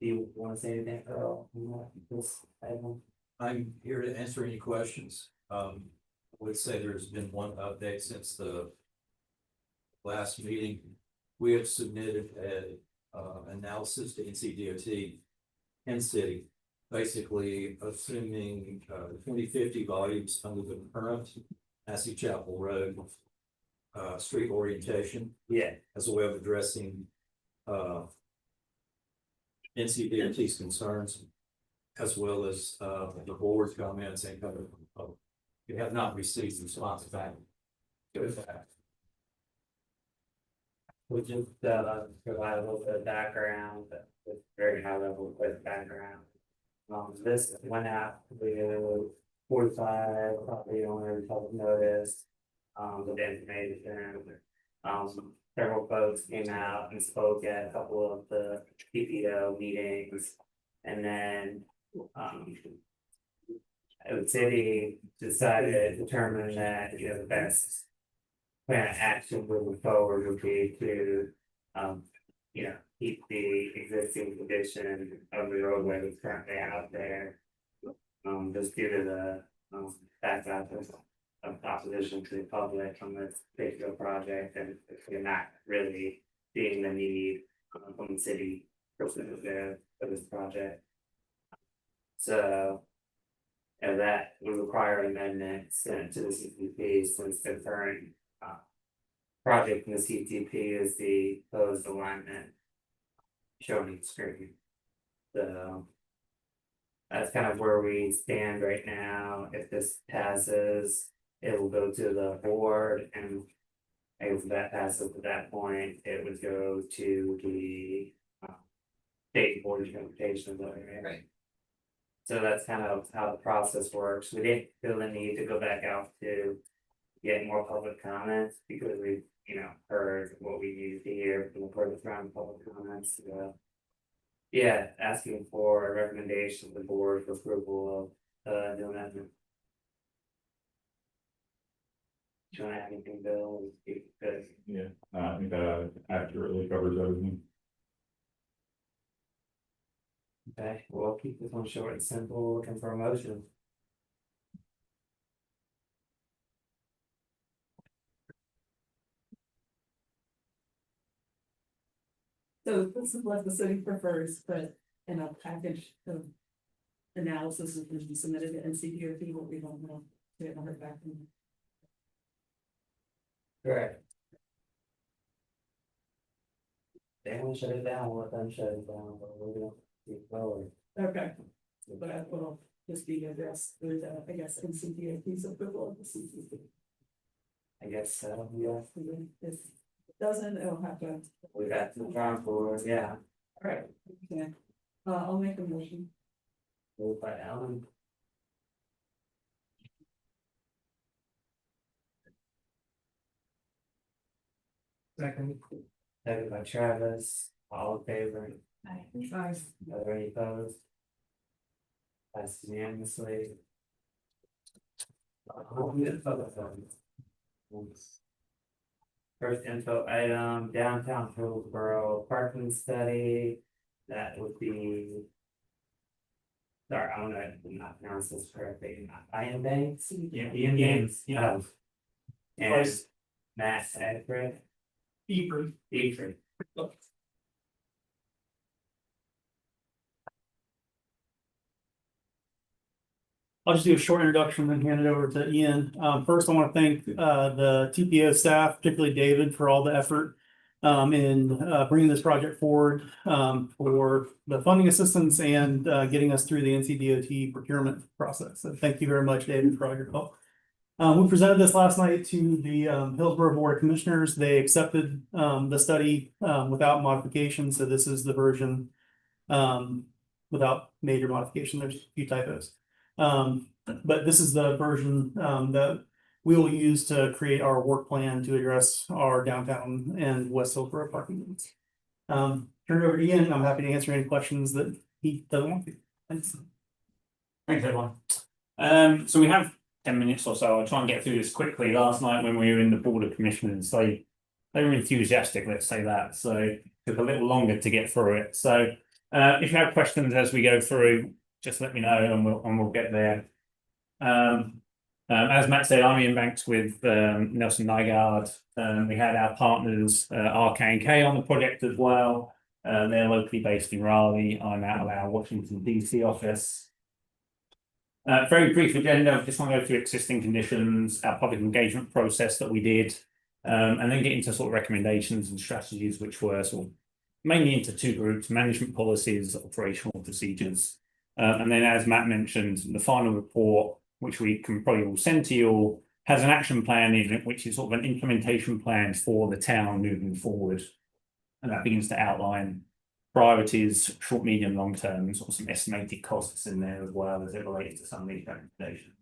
Do you want to say anything, Earl? This item? I'm here to answer any questions. I would say there's been one update since the last meeting. We have submitted an analysis to NCDOT and city, basically assuming 2050 volumes under the current Massey Chapel Road street orientation. Yeah. As a way of addressing NCDOT's concerns, as well as the board's comments and you have not received response back to that. We'll just provide a little bit of background, with very high level quick background. This went out with 45 property owners, public notice, with information. Several folks came out and spoke at a couple of the TPO meetings, and then the city determined that, the best plan of action moving forward would be to, keep the existing condition of the roadway that's currently out there. Just due to the, backlash of opposition to the public from this TPO project, and if you're not really seeing the need from the city perspective for this project. So And that would require amendment sent to the CTP since the current project in the CTP is the proposed alignment shown on the screen. So that's kind of where we stand right now. If this passes, it will go to the board, and if that passes at that point, it would go to the state board of transportation. Right. So that's kind of how the process works. We didn't feel the need to go back out to get more public comments because we, heard what we needed to hear from the further round public comments. Yeah, asking for a recommendation of the board for approval of the amendment. Do you want to add anything, Bill? Good. Yeah, I think that accurately covers everything. Okay, we'll keep this one short and simple, looking for a motion. So this is what the city prefers, but in a package of analysis is going to be submitted to NCDOT, what we don't know, we haven't heard back from them. Correct. They will shut it down, let them shut it down, but we're gonna keep going. Okay, but I will just be addressed with, I guess, NCDOT's approval of the CTP. I guess so, yeah. If it doesn't, it'll have to. We got the farm board, yeah. Alright, okay, I'll make a motion. Moved by Alan. Second. Second by Travis, all in favor, Aye. are there any opposed? Passes unanimously. First info item, downtown Hillsborough parking study, that would be. Sorry, I'm gonna not pronounce this correctly, Ian Banks? Yeah, Ian Banks, yeah. And Twice. Matt Edford. Eford. I'll just do a short introduction and hand it over to Ian. First, I want to thank the TPO staff, particularly David, for all the effort in bringing this project forward for the funding assistance and getting us through the NCDOT procurement process. So thank you very much, David, for all your help. We presented this last night to the Hillsborough Board of Commissioners. They accepted the study without modification. So this is the version without major modification. There's a few typos. But this is the version that we will use to create our work plan to address our downtown and West Hillsborough parking needs. Turn it over to Ian. I'm happy to answer any questions that he doesn't want to. Thanks. Thanks, everyone. So we have 10 minutes or so. I'll try and get through this quickly. Last night when we were in the Board of Commissioners, they were enthusiastic, let's say that. So it took a little longer to get through it. So if you have questions as we go through, just let me know and we'll get there. As Matt said, I'm Ian Banks with Nelson Nygaard. We had our partners RK&K on the project as well. They're locally based in Raleigh. I'm out of our Washington DC office. Very brief agenda. I just want to go through existing conditions, our public engagement process that we did, and then get into sort of recommendations and strategies, which were sort of mainly into two groups: management policies, operational procedures. And then, as Matt mentioned, the final report, which we can probably all send to you all, has an action plan in it, which is sort of an implementation plan for the town moving forward. And that begins to outline priorities, short, medium, long term, and sort of some estimated costs in there as well as it relates to some of these recommendations.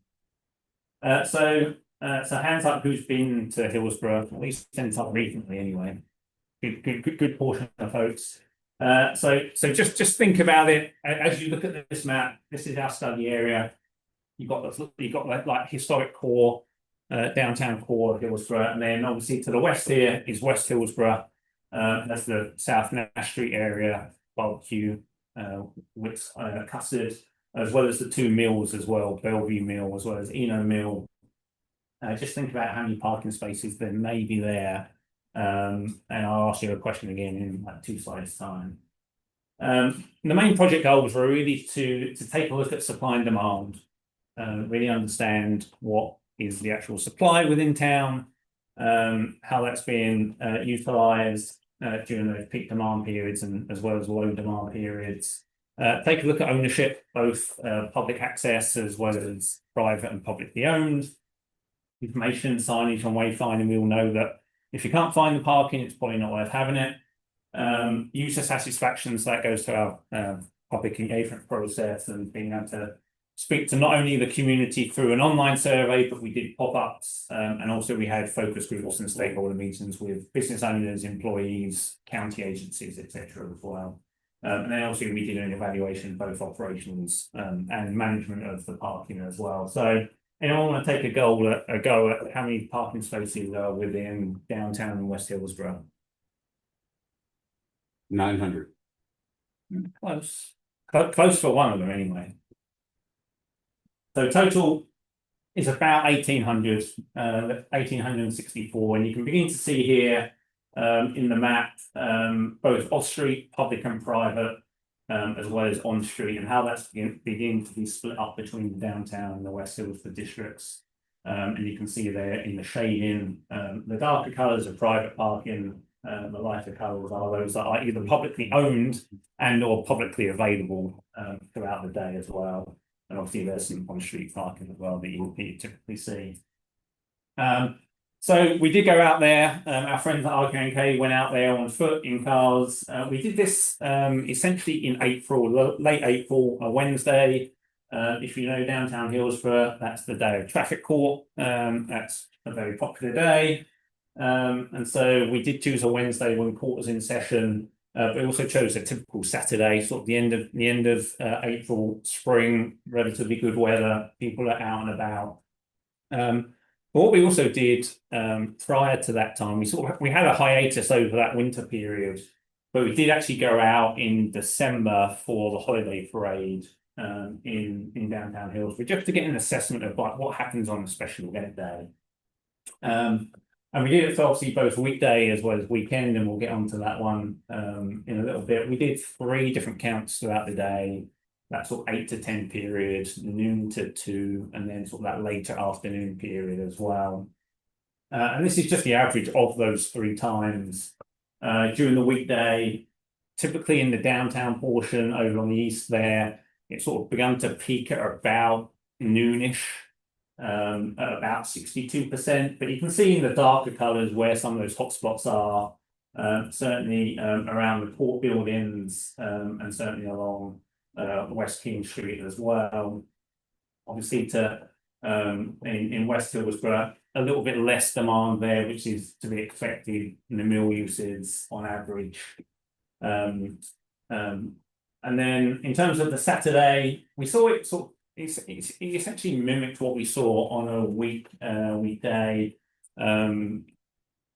So hands up who's been to Hillsborough, at least 10 times recently anyway. Good portion of folks. So just think about it as you look at this map. This is our study area. You've got like historic core, downtown core of Hillsborough, and then obviously to the west here is West Hillsborough. That's the South Nash Street area, Barbecue, Wicks, Custard, as well as the two mills as well, Bellevue Mill as well as Eno Mill. Just think about how many parking spaces there may be there. And I'll ask you a question again in like 2 slides time. The main project goals were really to take a look at supply and demand. really understand what is the actual supply within town, how that's being utilised during those peak demand periods and as well as low demand periods. Take a look at ownership, both public access as well as private and publicly owned. Information, signage on wayfinding, we all know that if you can't find the parking, it's probably not worth having it. User satisfaction, so that goes to our public engagement process and being able to speak to not only the community through an online survey, but we did pop-ups and also we had focus groups and stakeholder meetings with business owners, employees, county agencies, etc. as well. And then also we did an evaluation of both operations and management of the parking as well. So anyone want to take a go at how many parking spaces are within downtown and West Hillsborough? 900. Close. Close for one of them anyway. So total is about 1,800, 1,864, and you can begin to see here in the map both off-street, public and private, as well as on-street, and how that's beginning to be split up between the downtown and the West Hillsborough districts. And you can see there in the shading, the darker colours are private parking, the lighter colours are those that are either publicly owned and or publicly available throughout the day as well. And obviously there's some on-street parking as well that you typically see. So we did go out there, our friends at RKNK went out there on foot in cars. We did this essentially in April, late April, a Wednesday. If you know downtown Hillsborough, that's the day of traffic court. That's a very popular day. And so we did choose a Wednesday when court was in session. But we also chose a typical Saturday, sort of the end of April, spring, relatively good weather. People are out and about. But what we also did prior to that time, we had a hiatus over that winter period, but we did actually go out in December for the holiday parade in downtown Hillsborough, just to get an assessment of like what happens on a special event day. And we did it for obviously both weekday as well as weekend, and we'll get onto that one in a little bit. We did 3 different counts throughout the day, that sort of 8 to 10 period, noon to 2, and then sort of that later afternoon period as well. And this is just the average of those 3 times. During the weekday, typically in the downtown portion over on the east there, it sort of began to peak at about noonish. At about 62%, but you can see in the darker colours where some of those hotspots are, certainly around the court buildings and certainly along West King Street as well. Obviously in West Hillsborough, a little bit less demand there, which is to be expected in the mill uses on average. And then in terms of the Saturday, we saw it sort of it essentially mimicked what we saw on a weekday.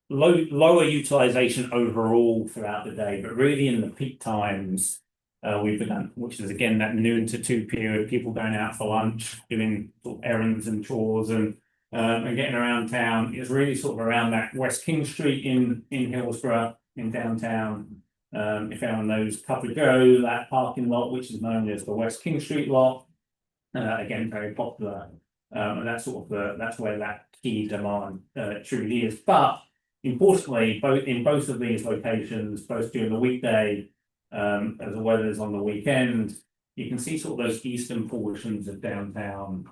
Lower utilization overall throughout the day, but really in the peak times, we've begun, which is again that noon to 2 period, people going out for lunch, doing sort of errands and chores and getting around town. It's really sort of around that West King Street in Hillsborough, in downtown. If anyone knows Cup and Go, that parking lot, which is known as the West King Street lot. Again, very popular, and that's sort of that's where that key demand truly is. But importantly, both of these locations, both during the weekday as well as on the weekend, you can see sort of those eastern portions of downtown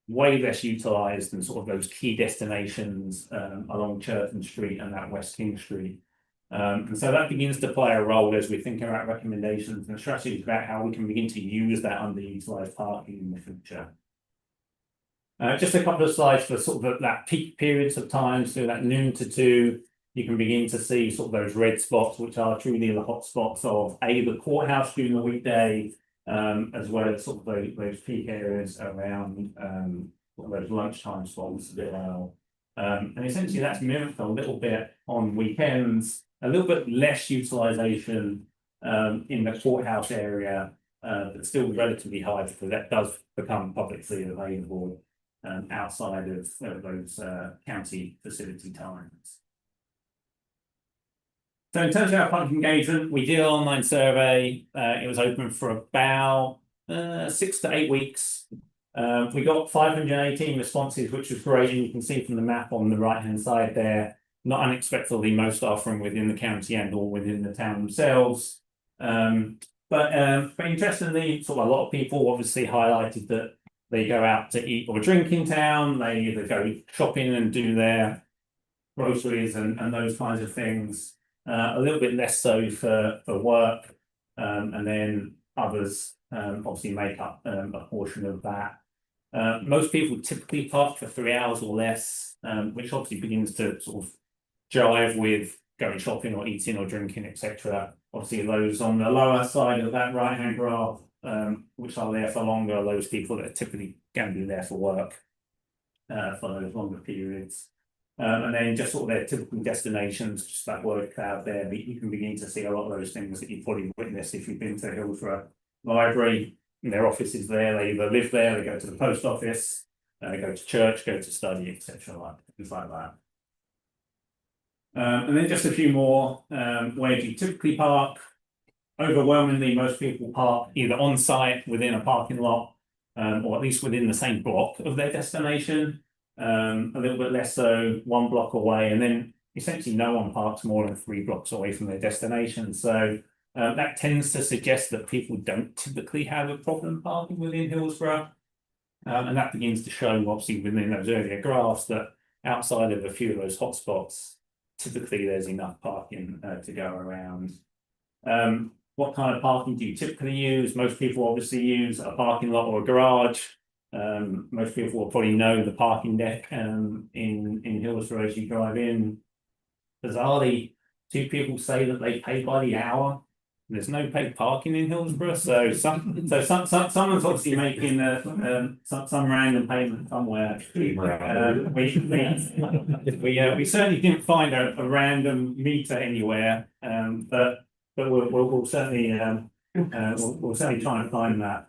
way less utilised than sort of those key destinations along Churton Street and that West King Street. And so that begins to play a role as we think about recommendations and strategies about how we can begin to use that underutilised parking in the future. Just a couple of slides for sort of that peak periods of time, so that noon to 2, you can begin to see sort of those red spots, which are truly the hot spots of the courthouse during the weekday, as well as sort of those peak areas around those lunchtime spots as well. And essentially that's mimicked a little bit on weekends, a little bit less utilisation in the courthouse area, but still relatively high because that does become publicly available outside of those county facility times. So in terms of our public engagement, we did an online survey. It was open for about 6 to 8 weeks. We got 518 responses, which was great, and you can see from the map on the right-hand side there, not unexpectedly, most are from within the county and or within the town themselves. But interestingly, sort of a lot of people obviously highlighted that they go out to eat or drink in town, they either go shopping and do their groceries and those kinds of things. A little bit less so for work, and then others obviously make up a portion of that. Most people typically park for 3 hours or less, which obviously begins to sort of jive with going shopping or eating or drinking, etc. Obviously, those on the lower side of that right-hand graph, which are there for longer, are those people that are typically going to be there for work for those longer periods. And then just sort of their typical destinations, just that word cloud there, but you can begin to see a lot of those things that you've probably witnessed if you've been to Hillsborough Library. Their office is there, they either live there, they go to the post office, go to church, go to study, etc. Like things like that. And then just a few more. Where do you typically park? Overwhelmingly, most people park either on site within a parking lot, or at least within the same block of their destination. A little bit less so 1 block away, and then essentially no one parks more than 3 blocks away from their destination. So that tends to suggest that people don't typically have a problem parking within Hillsborough. And that begins to show, obviously, within those earlier graphs that outside of a few of those hotspots, typically there's enough parking to go around. What kind of parking do you typically use? Most people obviously use a parking lot or a garage. Most people will probably know the parking deck in Hillsborough as you drive in. Bizarrely, 2 people say that they pay by the hour. There's no paid parking in Hillsborough, so someone's obviously making some random payment somewhere. We certainly didn't find a random meter anywhere, but we'll certainly try and find that.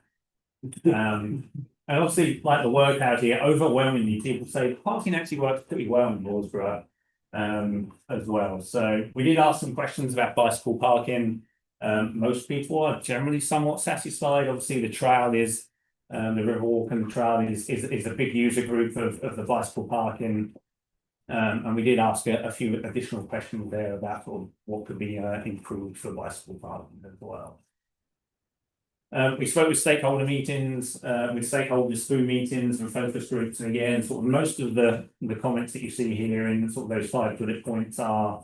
And obviously, like the workout here, overwhelmingly people say parking actually works pretty well in Hillsborough as well. So we did ask some questions about bicycle parking. Most people are generally somewhat satisfied. Obviously, the trail is the Riverwalk and the trail is a big user group of the bicycle parking. And we did ask a few additional questions there about sort of what could be improved for bicycle parking as well. We spoke with stakeholder meetings, with stakeholders through meetings and focus groups, and again, sort of most of the comments that you see here in sort of those 5 bullet points are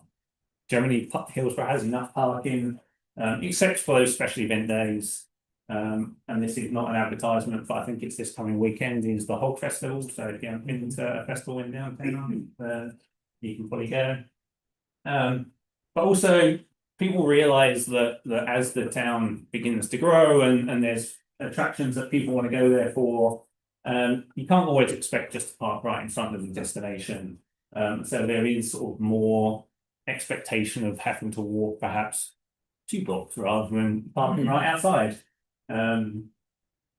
generally Hillsborough has enough parking, except for those special event days. And this is not an advertisement, but I think it's this coming weekend is the Hog Festival. So if you haven't been to a festival in downtown, you can probably go. But also people realise that as the town begins to grow and there's attractions that people want to go there for, you can't always expect just to park right in front of the destination. So there is sort of more expectation of having to walk perhaps 2 blocks rather than parking right outside. And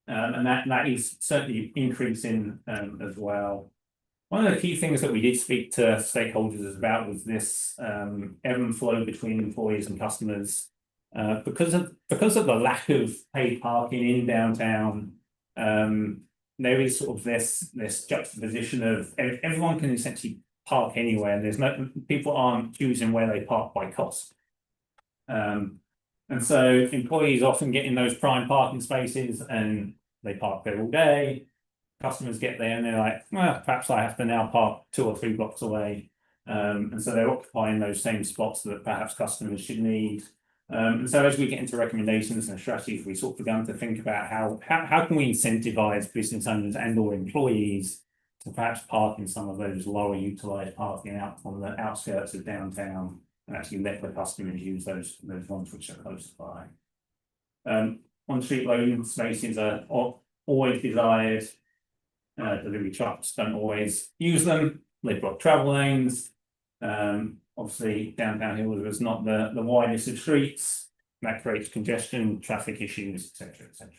that is certainly increasing as well. One of the key things that we did speak to stakeholders about was this ebb and flow between employees and customers. Because of the lack of paid parking in downtown, there is sort of this juxtaposition of everyone can essentially park anywhere. There's no people aren't choosing where they park by cost. And so employees often get in those prime parking spaces and they park there all day. Customers get there and they're like, well, perhaps I have to now park 2 or 3 blocks away. And so they're occupying those same spots that perhaps customers should need. And so as we get into recommendations and strategies, we sort of begun to think about how can we incentivize business owners and or employees to perhaps park in some of those lower utilized parking out on the outskirts of downtown and actually let the customers use those ones which are close by. On-street loading spaces are always desired. Delivery trucks don't always use them. They block travel lanes. Obviously, downtown Hillsborough is not the widest of streets. That creates congestion, traffic issues, etc., etc.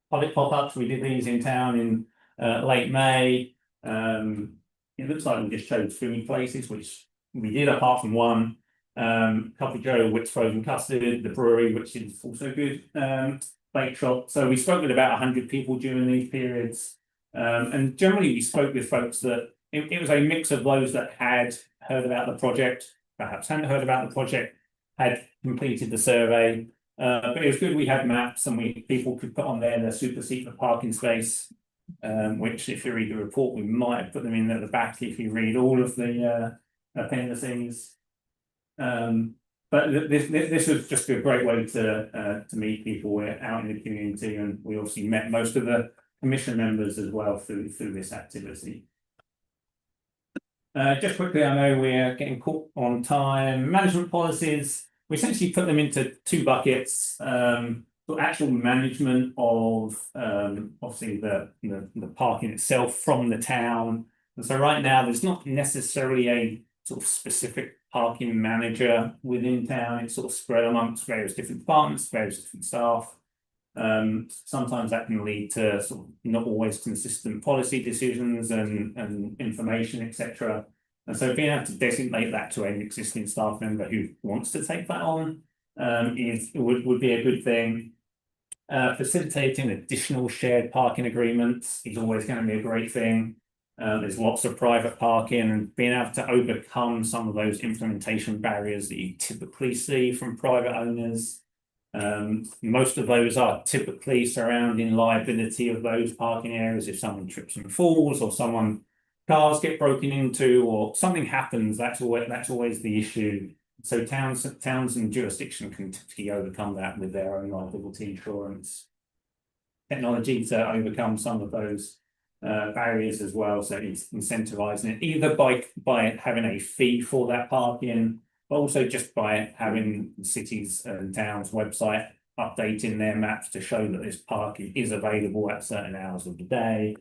Public pop-ups, we did these in town in late May. It looks like we just chose 3 places, which we did apart from one. Coffee Joe, Witt's Frozen Custard, the brewery, which is also good. bake shop. So we spoke with about 100 people during these periods. And generally we spoke with folks that it was a mix of those that had heard about the project, perhaps hadn't heard about the project, had completed the survey. But it was good we had maps and people could put on there their super secret parking space, which if you read the report, we might have put them in at the back if you read all of the appendices. But this was just a great way to meet people. We're out in the community, and we obviously met most of the commission members as well through this activity. Just quickly, I know we're getting caught on time. Management policies, we essentially put them into two buckets. The actual management of obviously the parking itself from the town. And so right now, there's not necessarily a sort of specific parking manager within town. It's sort of spread amongst various different departments, various different staff. Sometimes that can lead to sort of not always consistent policy decisions and information, etc. And so being able to designate that to an existing staff member who wants to take that on would be a good thing. Facilitating additional shared parking agreements is always going to be a great thing. There's lots of private parking, and being able to overcome some of those implementation barriers that you typically see from private owners. Most of those are typically surrounding liability of those parking areas. If someone trips and falls, or cars get broken into, or something happens, that's always the issue. So towns and jurisdiction can typically overcome that with their own liability insurance. Technology to overcome some of those barriers as well. So it's incentivizing it either by having a fee for that parking, but also just by having the cities and towns website updating their maps to show that this parking is available at certain hours of the day.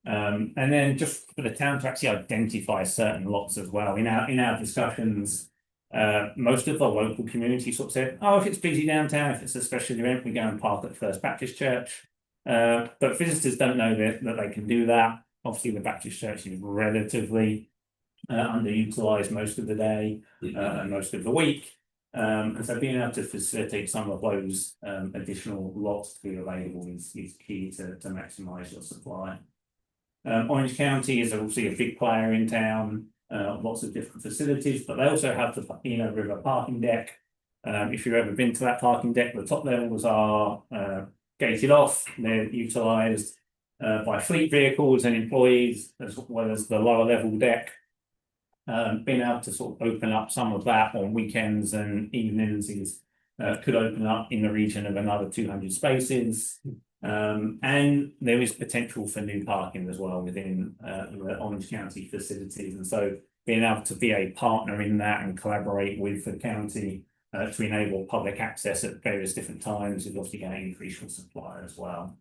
And then just for the town to actually identify certain lots as well. In our discussions, most of the local community sort of said, oh, if it's busy downtown, if it's a special event, we go and park at First Baptist Church. But visitors don't know that they can do that. Obviously, the Baptist Church is relatively underutilized most of the day and most of the week. And so being able to facilitate some of those additional lots to be available is key to maximize your supply. Orange County is obviously a big player in town, lots of different facilities, but they also have the River parking deck. If you've ever been to that parking deck, the top levels are gated off. They're utilised by fleet vehicles and employees, as well as the lower level deck. Being able to sort of open up some of that on weekends and evenings could open up in the region of another 200 spaces. And there is potential for new parking as well within the Orange County facilities. And so being able to be a partner in that and collaborate with the county to enable public access at various different times is obviously going to increase your supply as well.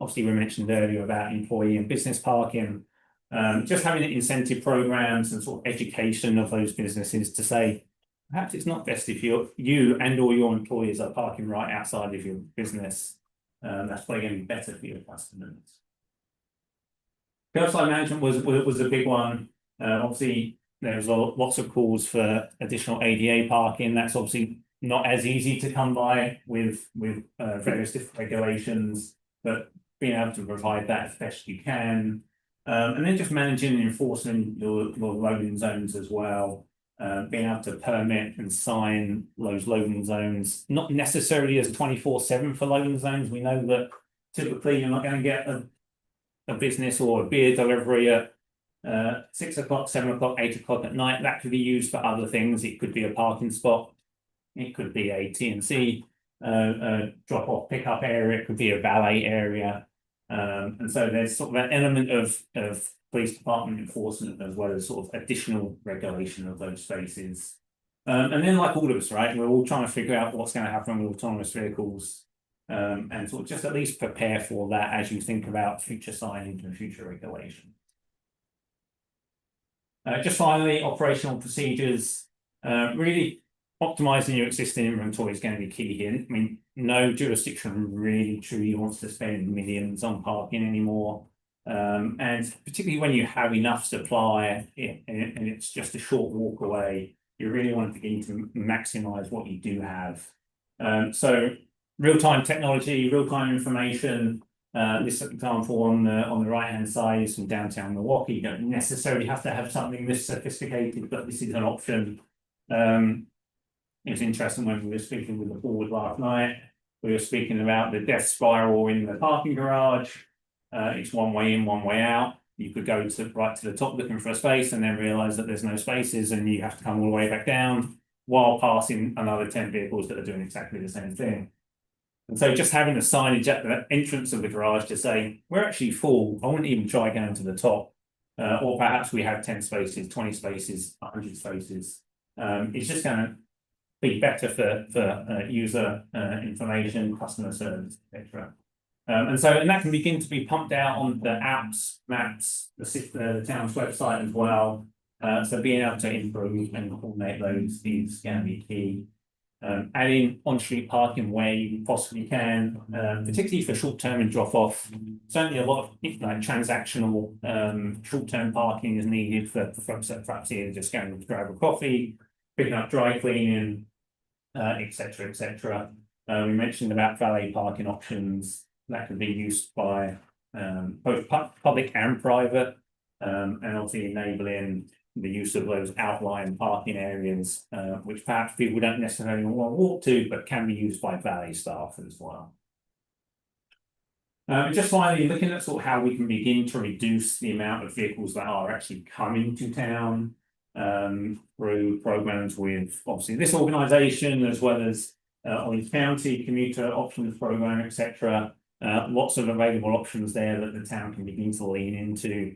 Obviously, we mentioned earlier about employee and business parking. Just having incentive programs and sort of education of those businesses to say, perhaps it's not best if you and or your employees are parking right outside of your business. That's probably going to be better for your customers. Curbside management was a big one. Obviously, there's lots of calls for additional ADA parking. That's obviously not as easy to come by with various different regulations, but being able to provide that as best you can. And then just managing and enforcing your loading zones as well. Being able to permit and sign those loading zones, not necessarily as 24/7 for loading zones. We know that typically you're not going to get a business or a beer delivery at 6 o'clock, 7 o'clock, 8 o'clock at night. That could be used for other things. It could be a parking spot. It could be a TNC drop-off pickup area. It could be a valet area. And so there's sort of an element of police department enforcement as well as sort of additional regulation of those spaces. And then like all of us, right, we're all trying to figure out what's going to happen with autonomous vehicles and sort of just at least prepare for that as you think about future signage and future regulation. Just finally, operational procedures, really optimizing your existing inventory is going to be key here. I mean, no jurisdiction really truly wants to spend millions on parking anymore. And particularly when you have enough supply and it's just a short walk away, you really want to begin to maximize what you do have. So real-time technology, real-time information. This example on the right-hand side is from downtown Milwaukee. You don't necessarily have to have something this sophisticated, but this is an option. It was interesting when we were speaking with the board last night. We were speaking about the death spiral in the parking garage. It's one way in, one way out. You could go right to the top looking for a space and then realize that there's no spaces and you have to come all the way back down while passing another 10 vehicles that are doing exactly the same thing. And so just having a signage at the entrance of the garage to say, we're actually full, I wouldn't even try going to the top. Or perhaps we have 10 spaces, 20 spaces, 100 spaces. It's just going to be better for user information, customer service, etc. And that can begin to be pumped out on the apps, maps, the town's website as well. So being able to improve and coordinate those is going to be key. Adding on-street parking where you possibly can, particularly for short-term and drop-off. Certainly a lot of like transactional short-term parking is needed for folks that perhaps either just going to grab a coffee, picking up dry cleaning, etc., etc. We mentioned about valet parking options that can be used by both public and private, and obviously enabling the use of those outlying parking areas, which perhaps people don't necessarily want to walk to, but can be used by valet staff as well. Just finally, looking at sort of how we can begin to reduce the amount of vehicles that are actually coming to town through programs with obviously this organisation as well as Orange County Commuter Options Program, etc. Lots of available options there that the town can begin to lean into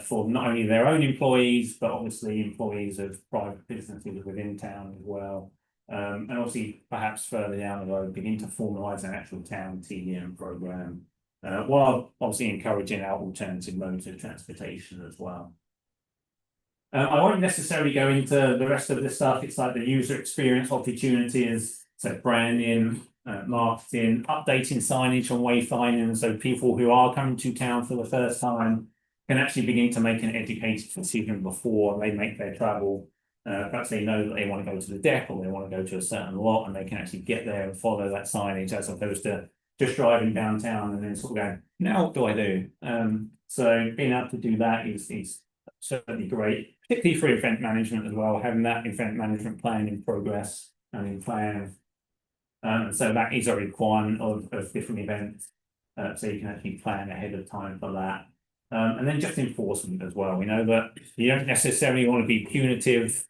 for not only their own employees, but obviously employees of private businesses within town as well. And obviously, perhaps further down the road, begin to formalise an actual town TDM program, while obviously encouraging our alternative modes of transportation as well. I won't necessarily go into the rest of this stuff. It's like the user experience opportunities, so branding, marketing, updating signage on wayfinding, so people who are coming to town for the first time can actually begin to make an educated decision before they make their travel. Perhaps they know that they want to go to the deck or they want to go to a certain lot, and they can actually get there and follow that signage as opposed to just driving downtown and then sort of going, now what do I do? So being able to do that is certainly great, particularly for event management as well, having that event management plan in progress and in plan. So that is a requirement of different events. So you can actually plan ahead of time for that. And then just enforcement as well. We know that you don't necessarily want to be punitive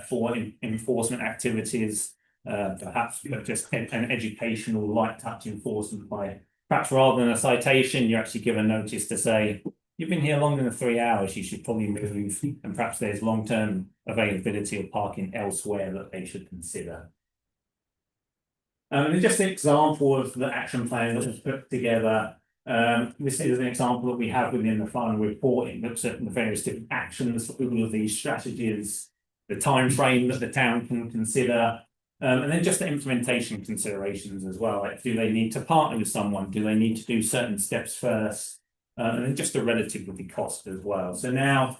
for enforcement activities, perhaps but just an educational light touch enforcement by perhaps rather than a citation, you actually give a notice to say, you've been here longer than 3 hours, you should probably move, and perhaps there's long-term availability of parking elsewhere that they should consider. And just an example of the action plan that was put together. This is an example that we have within the final report. It looks at the various different actions, all of these strategies, the time frame that the town can consider, and then just the implementation considerations as well. Like, do they need to partner with someone? Do they need to do certain steps first? And then just the relativity cost as well. So now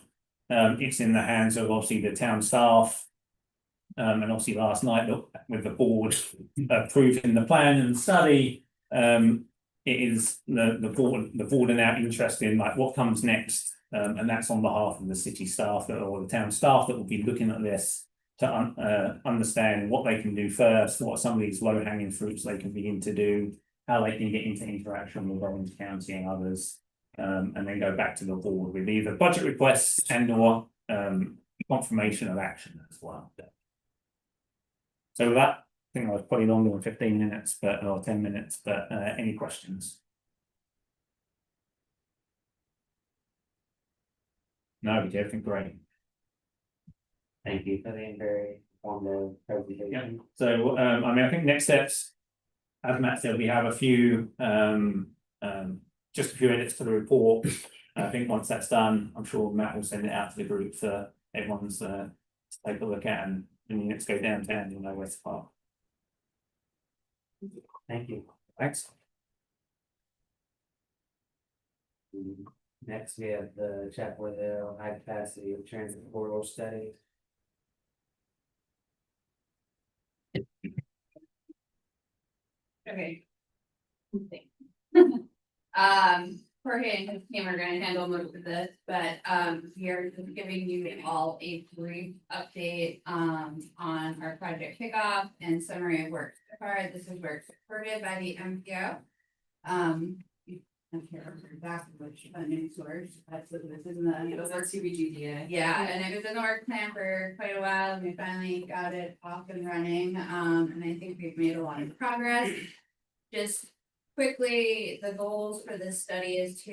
it's in the hands of obviously the town staff. And obviously last night with the board approving the plan and the study, it is the board are now interested in like what comes next, and that's on behalf of the city staff or the town staff that will be looking at this to understand what they can do first, what some of these low-hanging fruits they can begin to do, how they can get into interaction with Orange County and others, and then go back to the board with either budget requests and or confirmation of action as well. So with that, I think I was probably longer than 15 minutes, or 10 minutes, but any questions? No, we did everything great. Thank you for the very informative presentation. Yeah. So I mean, I think next steps, as Matt said, we have a few just a few edits to the report. I think once that's done, I'm sure Matt will send it out to the group for everyone's to take a look at, and when you next go downtown, you'll know where to park. Thank you. Thanks. Next, we have the Chapel Hill High Capacity Transit Corridor Study. Okay. Jorge and his team are gonna handle most of this, but, we are just giving you all a brief update, on our project kickoff and summary of work so far. This is work supported by the MPO. I can't remember exactly which funding source, that's what this is in the. It was our CBGDA. Yeah, and it was in the work plan for quite a while, and we finally got it off and running, and I think we've made a lot of progress. Just quickly, the goals for this study is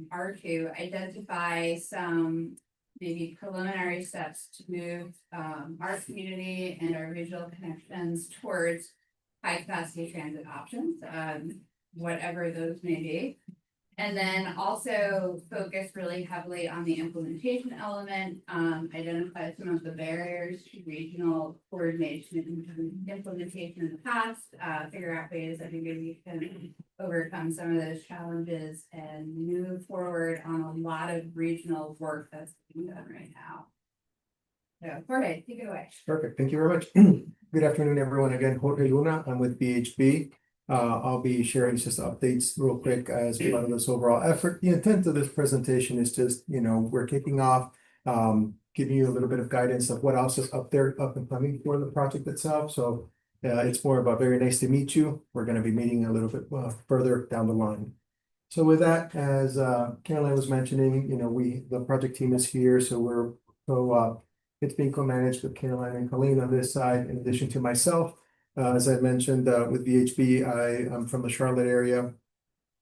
are to identify some maybe preliminary steps to move, our community and our regional connections towards high capacity transit options, whatever those may be. And then also focus really heavily on the implementation element, identify some of the barriers to regional coordination and implementation in the past, figure out ways that maybe we can overcome some of those challenges and move forward on a lot of regional work that's being done right now. So, Jorge, take it away. Perfect. Thank you very much. Good afternoon, everyone. Again, Jorge Luna. I'm with BHB. I'll be sharing just updates real quick as part of this overall effort. The intent of this presentation is just, we're kicking off, giving you a little bit of guidance of what else is up there, up and coming for the project itself. So it's more about very nice to meet you. We're going to be meeting a little bit further down the line. So with that, as Caroline was mentioning, the project team is here. So it's being co-managed with Caroline and Colleen on this side, in addition to myself. As I mentioned, with VHB, I'm from the Charlotte area.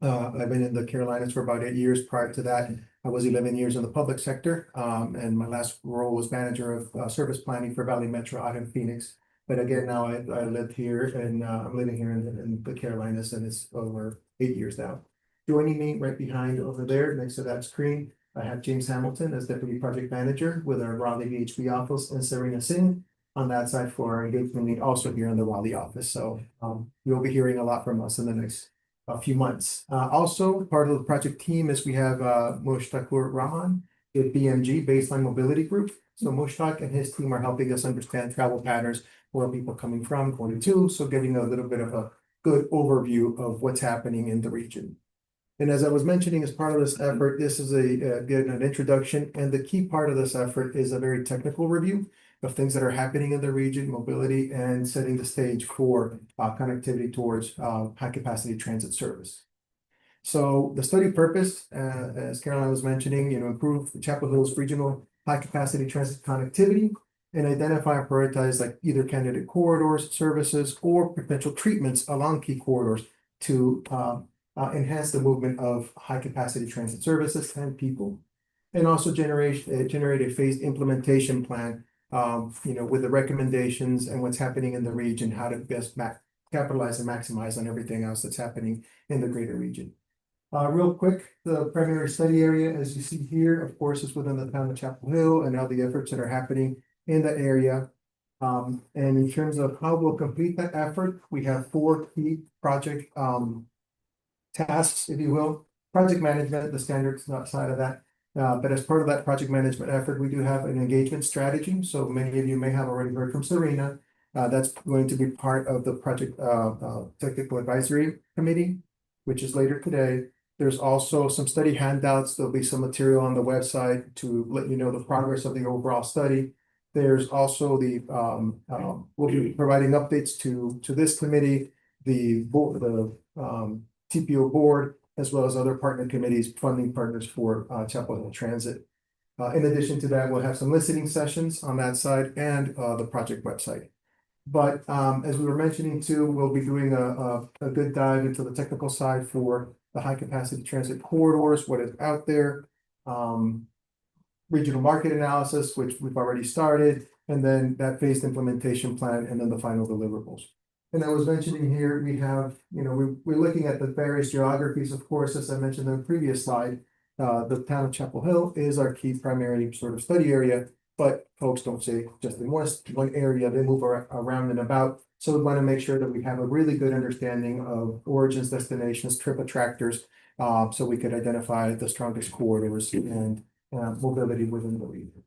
I've been in the Carolinas for about 8 years. Prior to that, I was 11 years in the public sector. And my last role was manager of service planning for Valley Metro out in Phoenix. But again, now I live here and I'm living here in the Carolinas, and it's over 8 years now. Joining me right behind over there, next to that screen, I have James Hamilton as Deputy Project Manager with our Raleigh VHB office, and Serena Singh on that side for our engagement lead, also here in the Raleigh office. So you'll be hearing a lot from us in the next few months. Also, part of the project team is we have Mushtaqur Rahman with BMG, Baseline Mobility Group. So Mushtaq and his team are helping us understand travel patterns, where people are coming from, going to, so getting a little bit of a good overview of what's happening in the region. And as I was mentioning, as part of this effort, this is an introduction, and the key part of this effort is a very technical review of things that are happening in the region, mobility, and setting the stage for connectivity towards high capacity transit service. So the study purpose, as Caroline was mentioning, improve Chapel Hill's regional high capacity transit connectivity and identify and prioritize like either candidate corridors, services, or potential treatments along key corridors to enhance the movement of high capacity transit services and people. And also generate a phased implementation plan, with the recommendations and what's happening in the region, how to best capitalize and maximize on everything else that's happening in the greater region. Real quick, the primary study area, as you see here, of course, is within the town of Chapel Hill and all the efforts that are happening in that area. And in terms of how we'll complete that effort, we have 4 key project tasks, if you will. Project management, the standard side of that. But as part of that project management effort, we do have an engagement strategy. So many of you may have already heard from Serena. That's going to be part of the project technical advisory committee, which is later today. There's also some study handouts. There'll be some material on the website to let you know the progress of the overall study. There's also we'll be providing updates to this committee, the board, the TPO board, as well as other partner committees, funding partners for Chapel Hill Transit. In addition to that, we'll have some listening sessions on that side and the project website. But as we were mentioning too, we'll be doing a good dive into the technical side for the high capacity transit corridors, what is out there, regional market analysis, which we've already started, and then that phased implementation plan, and then the final deliverables. And I was mentioning here, we have, we're looking at the various geographies, of course, as I mentioned in the previous slide. The town of Chapel Hill is our key primary sort of study area, but folks don't say just in one area, they move around and about. So we want to make sure that we have a really good understanding of origins, destinations, trip attractors, so we could identify the strongest corridors and mobility within the region.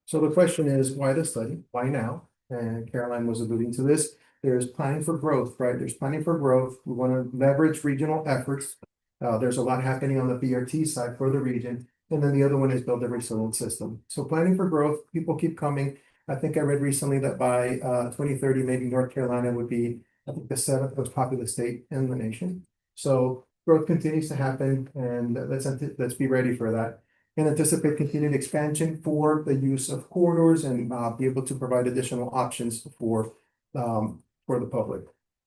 So the question is, why the study? Why now? And Caroline was alluding to this. there's planning for growth, right? There's planning for growth. We want to leverage regional efforts. There's a lot happening on the BRT side for the region. And then the other one is build a resilient system. So planning for growth, people keep coming. I think I read recently that by 2030, maybe North Carolina would be, I think, the 7th most populous state in the nation. So growth continues to happen, and let's be ready for that. And anticipate continued expansion for the use of corridors and be able to provide additional options for the public.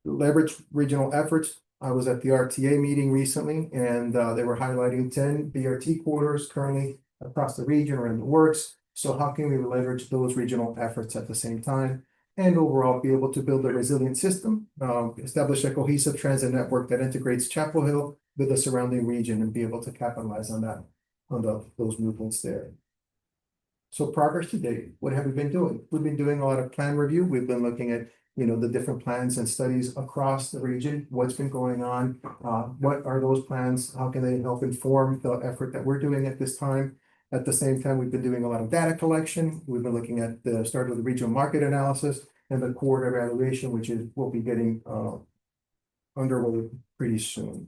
Leverage regional efforts. I was at the RTA meeting recently, and they were highlighting 10 BRT corridors currently across the region or in the works. So how can we leverage those regional efforts at the same time? And overall be able to build a resilient system, establish a cohesive transit network that integrates Chapel Hill with the surrounding region and be able to capitalize on that, on those movements there. So progress to date, what have we been doing? We've been doing a lot of plan review. We've been looking at, the different plans and studies across the region, what's been going on, what are those plans, how can they help inform the effort that we're doing at this time. At the same time, we've been doing a lot of data collection. We've been looking at the start of the regional market analysis and the corridor evaluation, which will be getting underway pretty soon.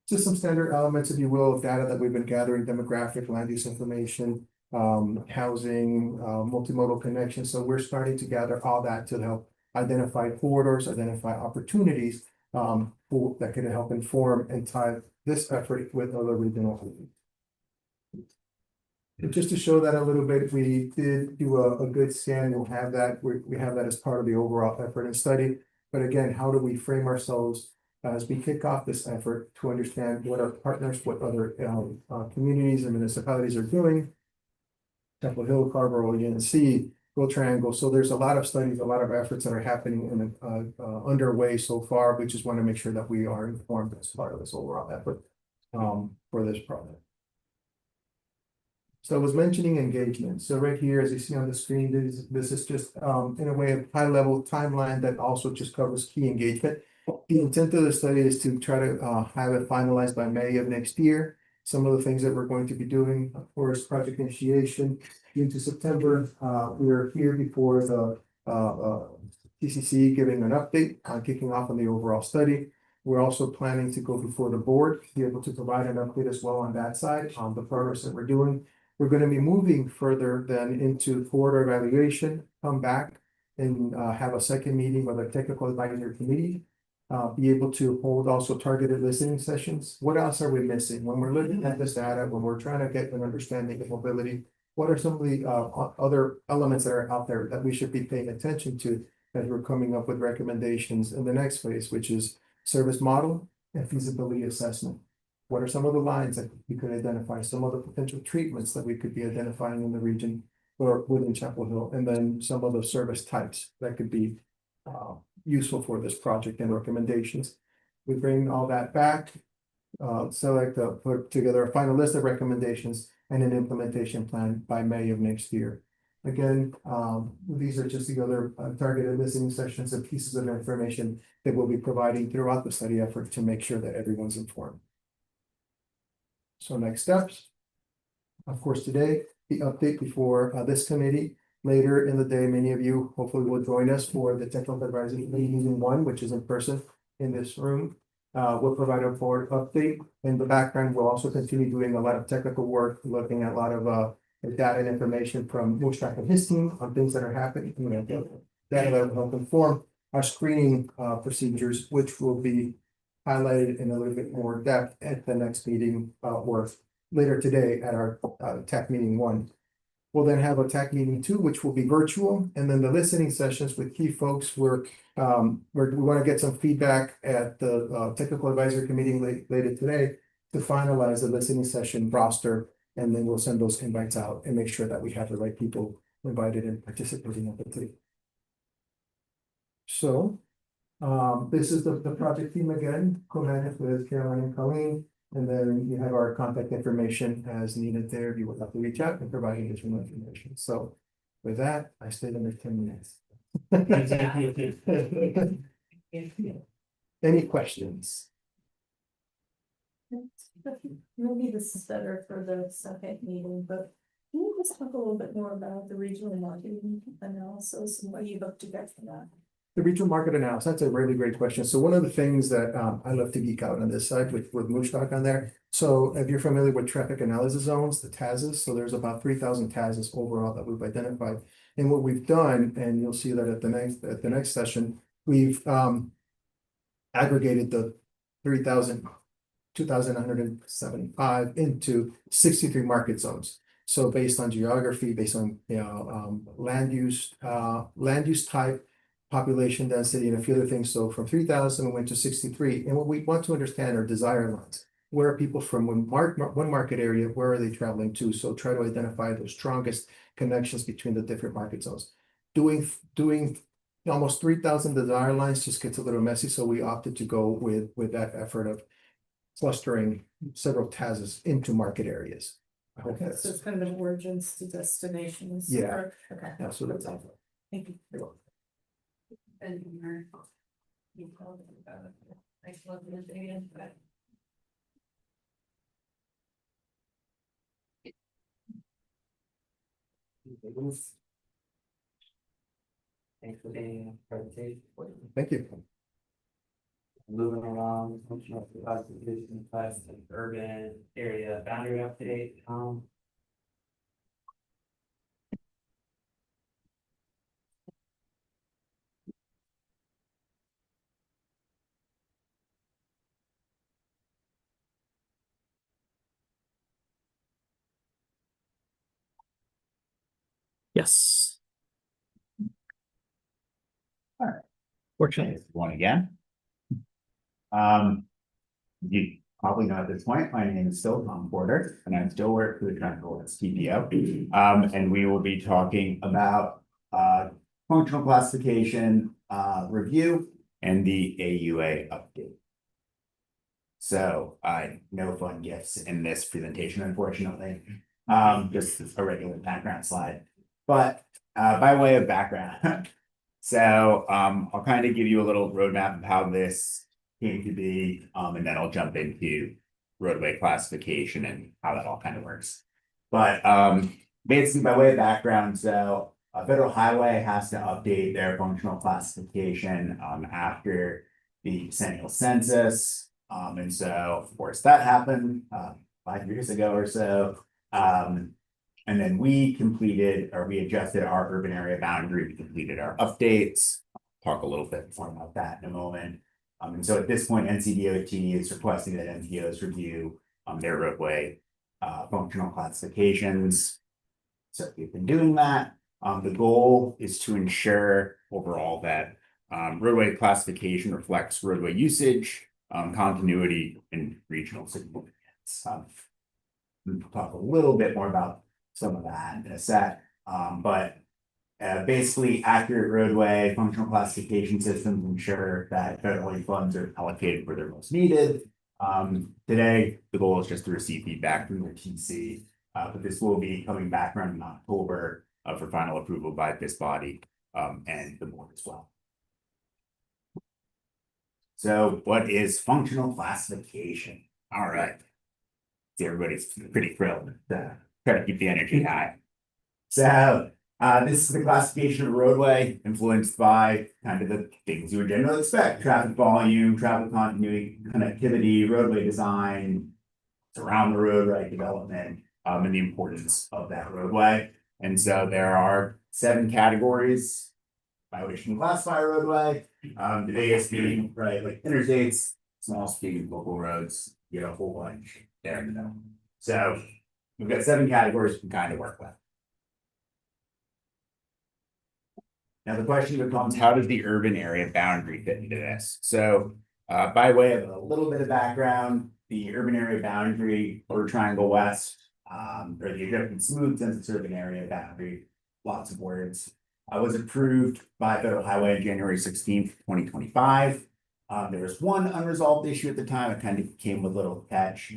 Just some standard elements, if you will, of data that we've been gathering: demographic, land use information, housing, multimodal connections. So we're starting to gather all that to help identify corridors, identify opportunities that could help inform and tie this effort with other regional. Just to show that a little bit, we did do a good scan. We'll have that. We have that as part of the overall effort and study. But again, how do we frame ourselves as we kick off this effort to understand what our partners, what other communities and municipalities are doing? Chapel Hill, Carver, UNC, Go Triangle. So there's a lot of studies, a lot of efforts that are happening and underway so far. We just want to make sure that we are informed as part of this overall effort for this project. So I was mentioning engagement. So right here, as you see on the screen, this is just in a way a high level timeline that also just covers key engagement. The intent of the study is to try to have it finalized by May of next year. Some of the things that we're going to be doing, of course, project initiation into September. We are here before the TCC giving an update on kicking off on the overall study. We're also planning to go before the board, be able to provide an update as well on that side on the progress that we're doing. We're going to be moving further then into corridor evaluation, come back and have a second meeting with our technical advisory committee. Be able to hold also targeted listening sessions. What else are we missing? When we're looking at this data, when we're trying to get an understanding of mobility, what are some of the other elements that are out there that we should be paying attention to as we're coming up with recommendations in the next phase, which is service model and feasibility assessment? What are some of the lines that we could identify, some of the potential treatments that we could be identifying in the region or within Chapel Hill, and then some of the service types that could be useful for this project and recommendations. We bring all that back, select, put together a final list of recommendations and an implementation plan by May of next year. Again, these are just the other targeted listening sessions and pieces of information that we'll be providing throughout the study effort to make sure that everyone's informed. So next steps, of course, today, the update before this committee. Later in the day, many of you hopefully will join us for the technical advisory meeting 1, which is in person in this room. We'll provide a board update. In the background, we'll also continue doing a lot of technical work, looking at a lot of data and information from Mushtak and his team on things that are happening, data that will help inform our screening procedures, which will be highlighted in a little bit more depth at the next meeting or later today at our TAC meeting 1. We'll then have a TAC meeting 2, which will be virtual, and then the listening sessions with key folks where we want to get some feedback at the technical advisory committee later today to finalize the listening session roster, and then we'll send those invites out and make sure that we have the right people invited and participating at the table. So this is the project team again, co-managed with Caroline and Colleen. And then you have our contact information as needed there. You will have to reach out and provide additional information. So with that, I stayed under 10 minutes. Any questions? Maybe this is better for the second meeting, but can you just talk a little bit more about the regional marketing analysis and what you hope to get from that? The regional market analysis, that's a really great question. So one of the things that I love to geek out on this side with Moostock on there. So if you're familiar with traffic analysis zones, the TAZs, so there's about 3,000 TAZs overall that we've identified. And what we've done, and you'll see that at the next session, we've aggregated the 3,000, 2,975 into 63 market zones. So based on geography, based on land use type, population density, and a few other things. So from 3,000 we went to 63. And what we want to understand are desire lines. Where are people from one market area? Where are they traveling to? So try to identify those strongest connections between the different market zones. Doing almost 3,000 desire lines just gets a little messy. So we opted to go with that effort of clustering several TAZs into market areas. I hope Okay, that's, so it's kind of an origins to destinations. Yeah. Okay. absolutely. Thank you. You're welcome. And more. You called it about it. I love the data, but. Thanks for being presentation. Thank you. Moving along, functional classification class and urban area boundary update. Yes. All right. Fortunately. One again. You probably know at this point, my name is still Tom Porter, and I still work for the Tranquil TPO. And we will be talking about functional classification review and the AUA update. So no fun gifts in this presentation, unfortunately. Just a regular background slide. But by way of background, so I'll kind of give you a little roadmap of how this came to be, and then I'll jump into roadway classification and how that all kind of works. But basically, by way of background, so a federal highway has to update their functional classification after the decennial census. And so, of course, that happened 5 years ago or so. And then we adjusted our urban area boundary, we completed our updates. I'll talk a little bit more about that in a moment. And so at this point, NCDOT is requesting that MPOs review their roadway functional classifications. So we've been doing that. The goal is to ensure overall that roadway classification reflects roadway usage, continuity, and regional significance. We'll talk a little bit more about some of that in a sec, but basically accurate roadway functional classification systems ensure that federal funds are allocated where they're most needed. Today, the goal is just to receive feedback from the TC, but this will be coming back around in October for final approval by this body and the board as well. So what is functional classification? All right. See, everybody's pretty thrilled. Try to keep the energy high. So this is the classification of roadway influenced by kind of the things you would generally expect: traffic volume, traffic continuity, connectivity, roadway design, surround the road, right, development, and the importance of that roadway. And so there are 7 categories by which you can classify a roadway. The biggest being, right, like interstates, small speed local roads, you get a whole bunch there in the middle. So we've got 7 categories we can kind of work with. Now the question becomes, how does the urban area boundary fit into this? So by way of a little bit of background, the urban area boundary or Triangle West, or the adjusted smooth census urban area boundary, lots of words, was approved by Federal Highway on January 16th, 2025. There was one unresolved issue at the time. It kind of came with a little catch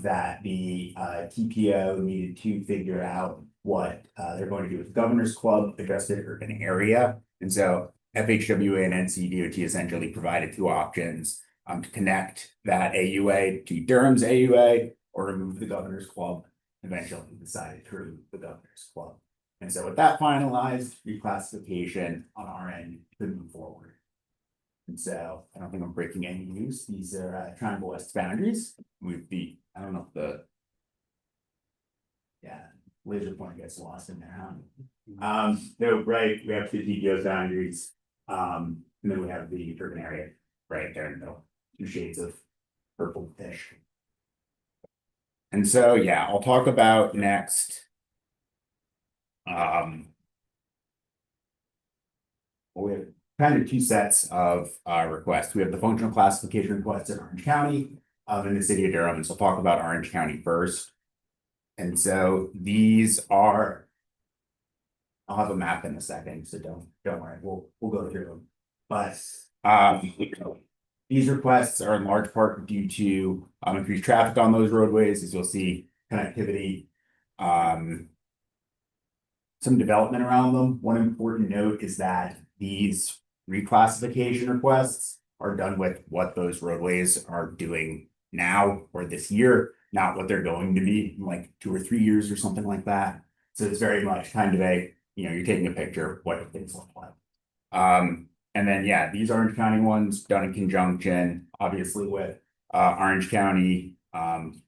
that the TPO needed to figure out what they're going to do with Governor's Club adjusted urban area. And so FHWA and NCDOT essentially provided 2 options to connect that AUA to Durham's AUA or remove the Governor's Club. Eventually decided to remove the Governor's Club. And so with that finalized, reclassification on our end could move forward. And so I don't think I'm breaking any news. These are Triangle West boundaries. We'd be, I don't know if the. Yeah, laser point gets lost in there, huh? No, right, we have the TPO boundaries. And then we have the urban area right there in the middle, 2 shades of purple fish. And so, yeah, I'll talk about next. Well, we have kind of 2 sets of requests. We have the functional classification requests in Orange County, in the city of Durham. And so I'll talk about Orange County first. And so these are. I'll have a map in a second, so don't worry, we'll go through them. But these requests are in large part due to increased traffic on those roadways, as you'll see, connectivity. Some development around them. One important note is that these reclassification requests are done with what those roadways are doing now or this year, not what they're going to be in like 2 or 3 years or something like that. So it's very much kind of a, you're taking a picture of what things look like. And then, yeah, these Orange County ones done in conjunction, obviously with Orange County,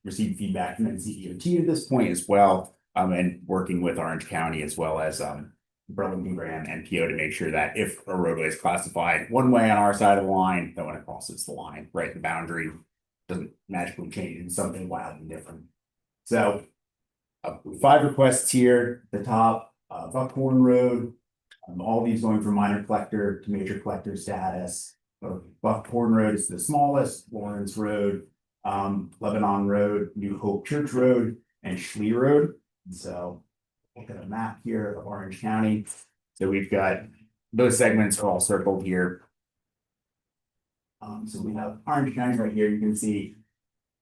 received feedback from NCDOT at this point as well. And working with Orange County as well as Burlington Graham NPO to make sure that if a roadway is classified one way on our side of the line, that when it crosses the line, right, the boundary doesn't magically change into something wildly different. So 5 requests here at the top, Buckhorn Road, all these going from minor collector to major collector status. Buckhorn Road is the smallest, Lawrence Road, Lebanon Road, New Hope Church Road, and Schley Road. So look at a map here of Orange County. So we've got those segments are all circled here. So we have Orange County right here. You can see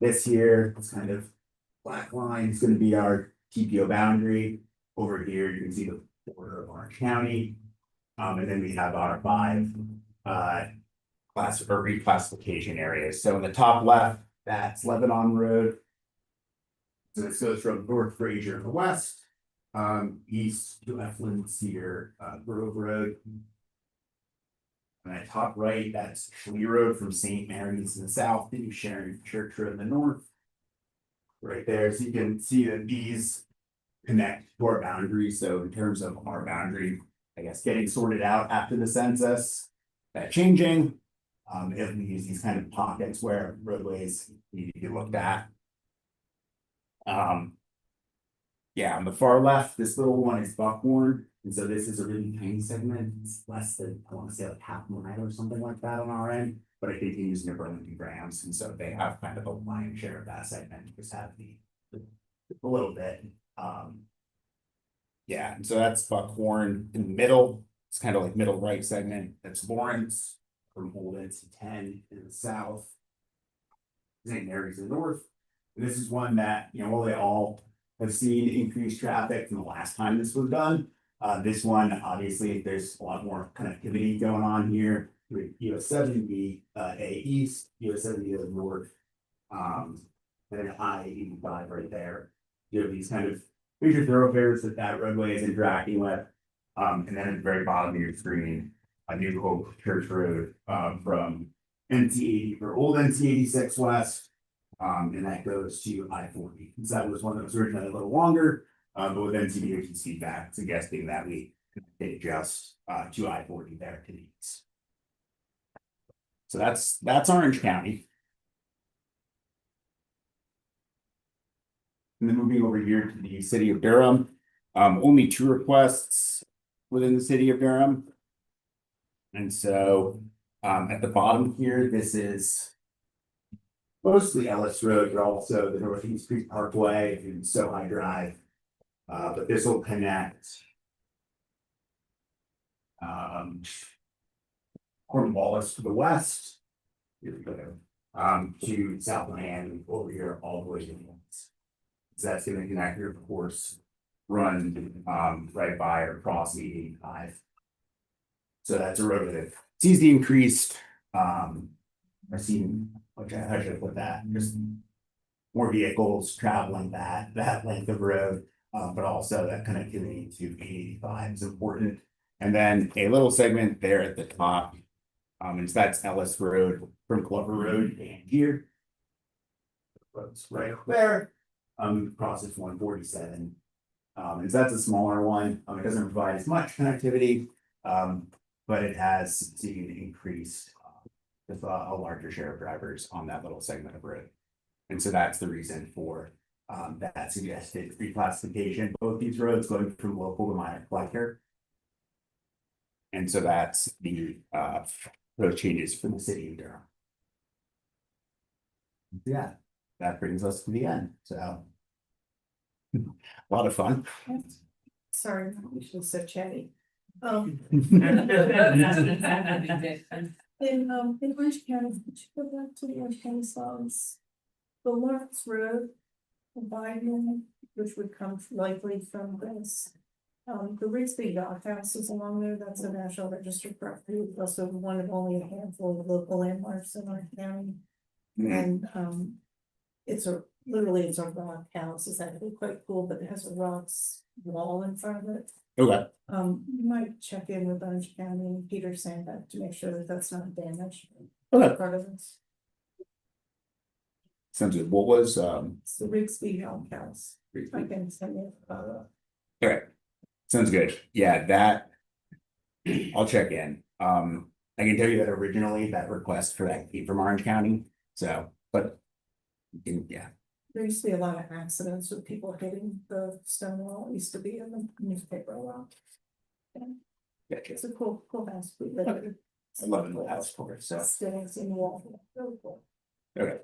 this here, this kind of black line is going to be our TPO boundary. Over here, you can see the border of Orange County. And then we have our 5 class or reclassification areas. So in the top left, that's Lebanon Road. So this goes from North Fraser to west, east to Eflin Cedar Grove Road. And at top right, that's Schley Road from St. Mary's in the south to Sharon Church Road in the north. Right there, so you can see that these connect to our boundaries. So in terms of our boundary, I guess getting sorted out after the census, that changing, if we use these kind of pockets where roadways need to be looked at. Yeah, on the far left, this little one is Buckhorn. And so this is a really tiny segment. It's less than, I want to say like half a mile or something like that on our end, but it continues near Burlington Grams. And so they have kind of a lion's share of that segment, just have a little bit. Yeah, and so that's Buckhorn in the middle. It's kind of like middle right segment. That's Lawrence from Holden to 10 in the south. St. Mary's in the north. And this is one that, while they all have seen increased traffic from the last time this was done, this one, obviously, there's a lot more connectivity going on here with US 70 A east, US 70 to the north, and then I-85 right there. You have these kind of major thoroughfares that roadway is interacting with. And then at the very bottom of your screen, a New Hope Church Road from NC80 or old NC86 west. And that goes to I-40. So that was one that was originally a little longer, but with NCDOT's feedback suggesting that we adjust to I-40 there to the east. So that's Orange County. And then moving over here to the city of Durham, only 2 requests within the city of Durham. And so at the bottom here, this is mostly Ellis Road, but also the Northeast Creek Parkway and Sohi Drive. But this will connect Cornwallis to the west, here we go, to South Miami over here all the way to the west. So that's going to connect here, of course, run right by or across 85. So that's a road that sees the increased I've seen, which I should have put that, just more vehicles traveling that length of road. But also that connectivity to 885 is important. And then a little segment there at the top. And so that's Ellis Road from Glover Road and here. Roads right up there. Crosses 147. And so that's a smaller one. It doesn't provide as much connectivity. But it has seen increased with a larger share of drivers on that little segment of road. And so that's the reason for that suggested reclassification, both these roads going from local to minor collector. And so that's the those changes for the city of Durham. Yeah, that brings us to the end. So a lot of fun. Sorry, we should have said chatty. In Orange County, could you go back to the Orange County songs? The Lawrence Road, widening, which would come likely from this. The Rigsby Dock House is along there, that's a National Register property, it's also one of only a handful of local landmarks in our county. And it's literally it's a rock house, it's actually quite cool, but it has a rocks wall in front of it. Okay. You might check in with Orange County and Peter Sandbeck to make sure that that's not damaged. Okay. Part of this. Sounds good. What was It's the Rigsby Dock House. I can send you. Okay. Sounds good. Yeah, that I'll check in. I can tell you that originally that request for that came from Orange County. So, but yeah. There used to be a lot of accidents with people hitting the stone wall. It used to be in the newspaper a lot. Yeah. Gotcha. It's a cool house. We live in. I love the house for it. So Stands in the wall. Really cool. okay.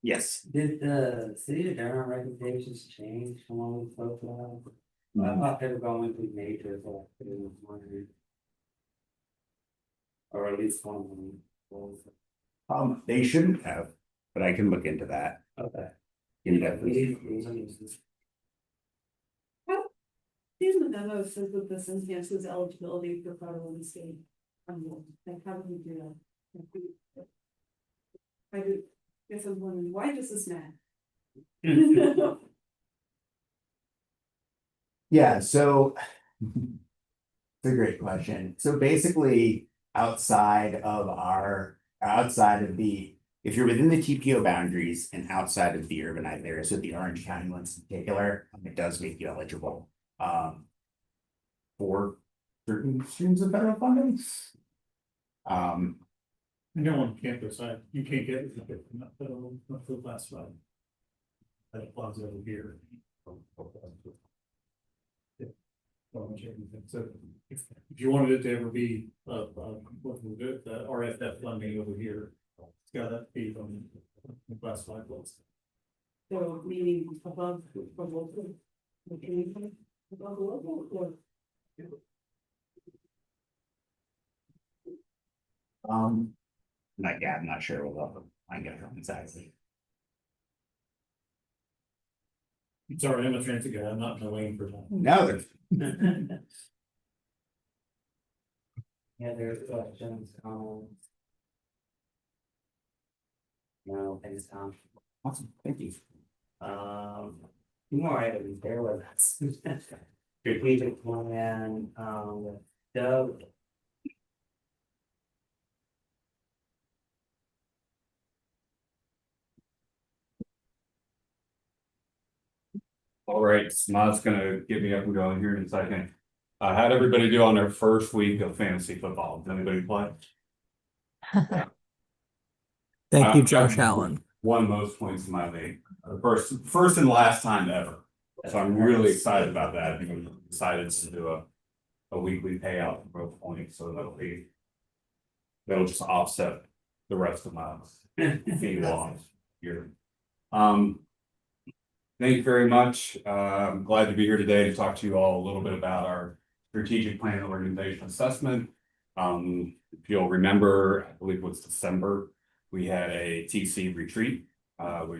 Yes. Did the city of Durham reputations change among the folks? I thought they were going to major, but I was wondering. Or at least one of them. They shouldn't have, but I can look into that. Okay. In depth. These memo says that this enhances eligibility for federal and state. Like how do we do that? I guess I'm wondering, why does this matter? Yeah, so it's a great question. So basically, outside of if you're within the TPO boundaries and outside of the urbanized areas, so the Orange County ones in particular, it does make you eligible for certain streams of federal funding. No on campus, you can't get it, not the last slide. That applies over here. So if you wanted it to ever be, what we'll do, the RFF funding over here, it's gotta be from the classified list. So meaning above local. Above local or? I'm not sure what I get from exactly. Sorry, I'm a transit guy, I'm not waiting for that. No, Yeah, there's questions, comments. No, thanks, Tom. awesome, thank you. Two more items, bear with us. Strategic plan, Doug. All right, Smad's gonna get me up and going here in a second. How'd everybody do on their first week of fantasy football? Did anybody play? Thank you, Josh Allen. Won most points in my league. First and last time ever. So I'm really excited about that. We decided to do a weekly payout for both points, so that'll just offset the rest of my fee loss here. Thank you very much. I'm glad to be here today to talk to you all a little bit about our strategic plan and organization assessment. If you'll remember, I believe it was December, we had a TC retreat where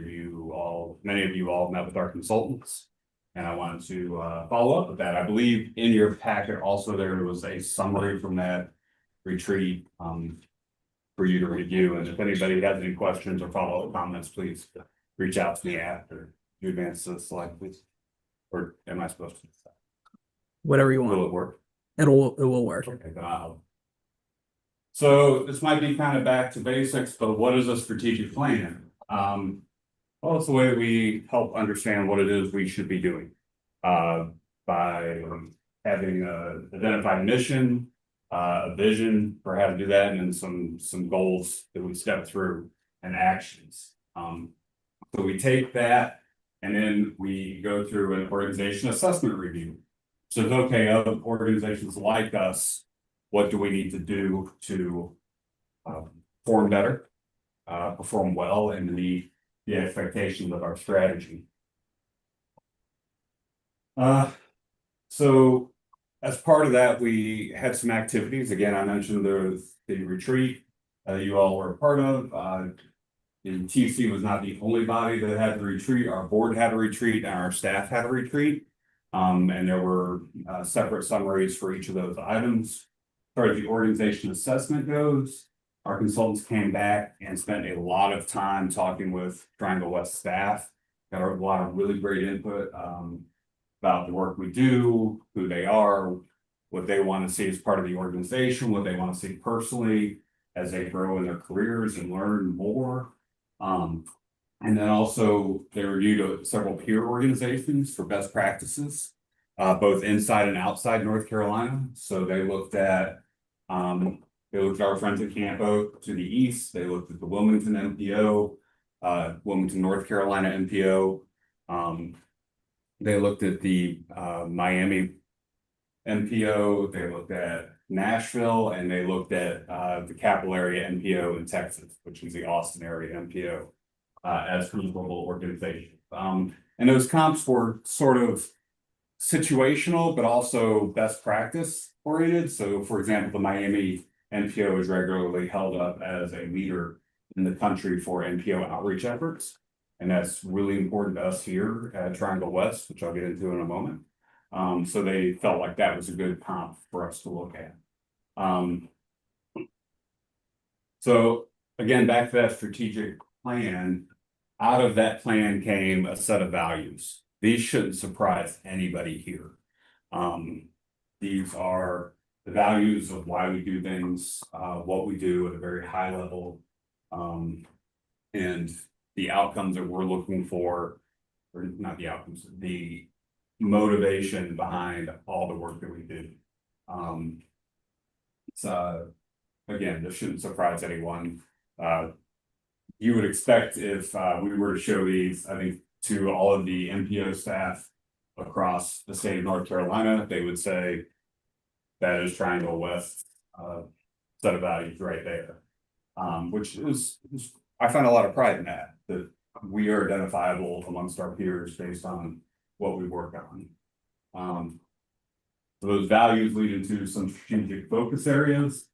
many of you all met with our consultants. And I wanted to follow up with that. I believe in your packet also there was a summary from that retreat for you to review. And if anybody has any questions or follow-up comments, please reach out to me after you advance to the slide, please. Or am I supposed to? Whatever you Will want. it work? It will work. Okay, wow. So this might be kind of back to basics, but what is a strategic plan? Well, it's the way we help understand what it is we should be doing. By having a identified mission, a vision for how to do that, and then some goals that we step through and actions. So we take that and then we go through an organization assessment review. So it's okay, other organizations like us, what do we need to do to perform better, perform well, and meet the expectations of our strategy. So as part of that, we had some activities. Again, I mentioned the retreat you all were a part of. The TC was not the only body that had the retreat. Our board had a retreat and our staff had a retreat. And there were separate summaries for each of those items. As far as the organization assessment goes, our consultants came back and spent a lot of time talking with Triangle West staff. Got a lot of really great input about the work we do, who they are, what they want to see as part of the organization, what they want to see personally as they grow in their careers and learn more. And then also they reviewed several peer organizations for best practices, both inside and outside North Carolina. So they looked at our friends at Campo to the east. They looked at the Wilmington MPO, Wilmington, North Carolina MPO. They looked at the Miami MPO. They looked at Nashville, and they looked at the capital area MPO in Texas, which is the Austin area MPO, as comparable organizations. And those comps were sort of situational, but also best practice oriented. So, for example, the Miami NPO is regularly held up as a leader in the country for NPO outreach efforts. And that's really important to us here at Triangle West, which I'll get into in a moment. So they felt like that was a good comp for us to look at. So again, back to that strategic plan. Out of that plan came a set of values. These shouldn't surprise anybody here. These are the values of why we do things, what we do at a very high level, and the outcomes that we're looking for, or not the outcomes, the motivation behind all the work that we do. So again, this shouldn't surprise anyone. You would expect if we were to show these, I think, to all of the MPO staff across the state of North Carolina, they would say that is Triangle West set of values right there. Which is, I find a lot of pride in that we are identifiable amongst our peers based on what we work on. So those values lead into some strategic focus areas.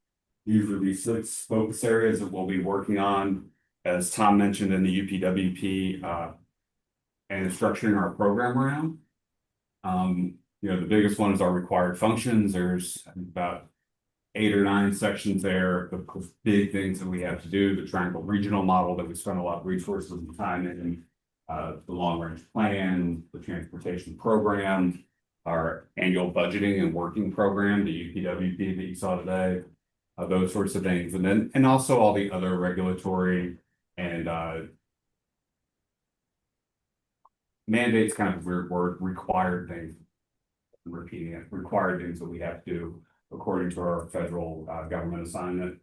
These are the 6 focus areas that we'll be working on, as Tom mentioned in the UPWP, and structuring our program around. The biggest one is our required functions. There's about 8 or 9 sections there, the big things that we have to do, the Triangle Regional Model that we spend a lot of resources and time in, the long range plan, the transportation program, our annual budgeting and working program, the UPWP that you saw today, those sorts of things. And also all the other regulatory and mandates, kind of weird word, required things. I'm repeating it, required things that we have to do according to our federal government assignment.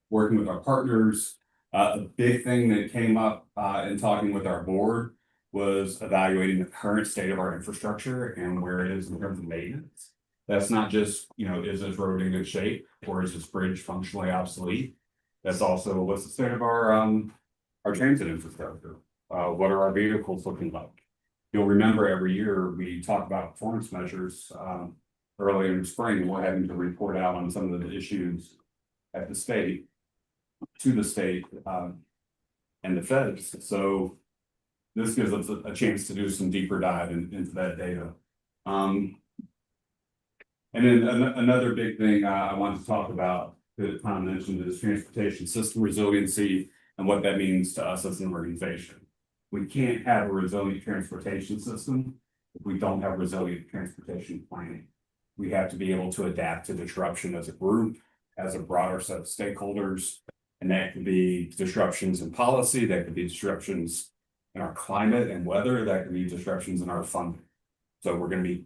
Working with our partners, a big thing that came up in talking with our board was evaluating the current state of our infrastructure and where it is in terms of maintenance. That's not just, is this road in good shape or is this bridge functionally obsolete? That's also what's the state of our transit infrastructure? What are our vehicles looking like? You'll remember every year we talk about performance measures early in the spring, and we're having to report out on some of the issues at the state, to the state and the feds. So this gives us a chance to do some deeper dive into that data. And then another big thing I want to talk about that Tom mentioned is transportation system resiliency and what that means to us as an organization. we can't have a resilient transportation system if we don't have resilient transportation planning. We have to be able to adapt to disruption as a group, as a broader set of stakeholders. And that could be disruptions in policy, that could be disruptions in our climate and weather, that could be disruptions in our funding. So we're gonna be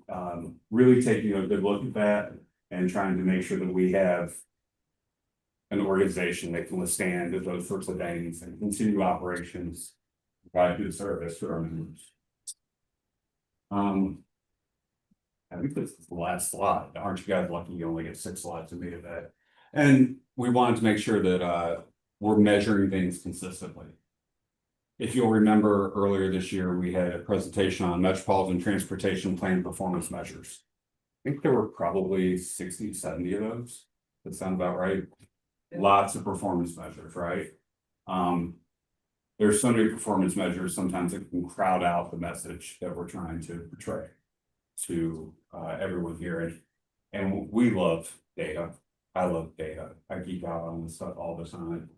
really taking a good look at that and trying to make sure that we have an organization that can withstand those sorts of things and continue operations, provide good service to our members. I think this is the last slide. Aren't you guys lucky you only get 6 slides of me today? And we wanted to make sure that we're measuring things consistently. If you'll remember earlier this year, we had a presentation on metropolitan transportation plan performance measures. I think there were probably 60, 70 of those. That sound about right? Lots of performance measures, right? There's so many performance measures, sometimes it can crowd out the message that we're trying to portray to everyone here. And we love data. I love data. I geek out on this stuff all the time.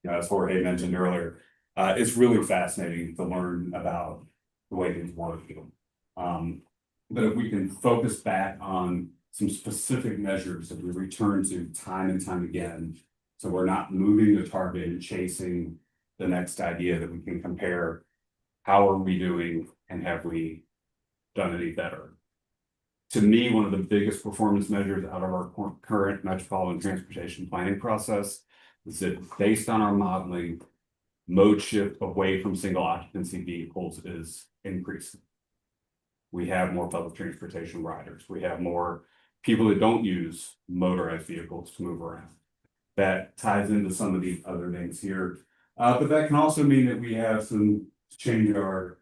As Jorge mentioned earlier, it's really fascinating to learn about the way things work. But if we can focus back on some specific measures that we return to time and time again, so we're not moving the target and chasing the next idea, that we can compare how are we doing and have we done any better. To me, one of the biggest performance measures out of our current metropolitan transportation planning process is that based on our modeling, mode shift away from single occupancy vehicles is increasing. We have more public transportation riders. We have more people that don't use motorized vehicles to move around. That ties into some of these other things here. But that can also mean that we have some change our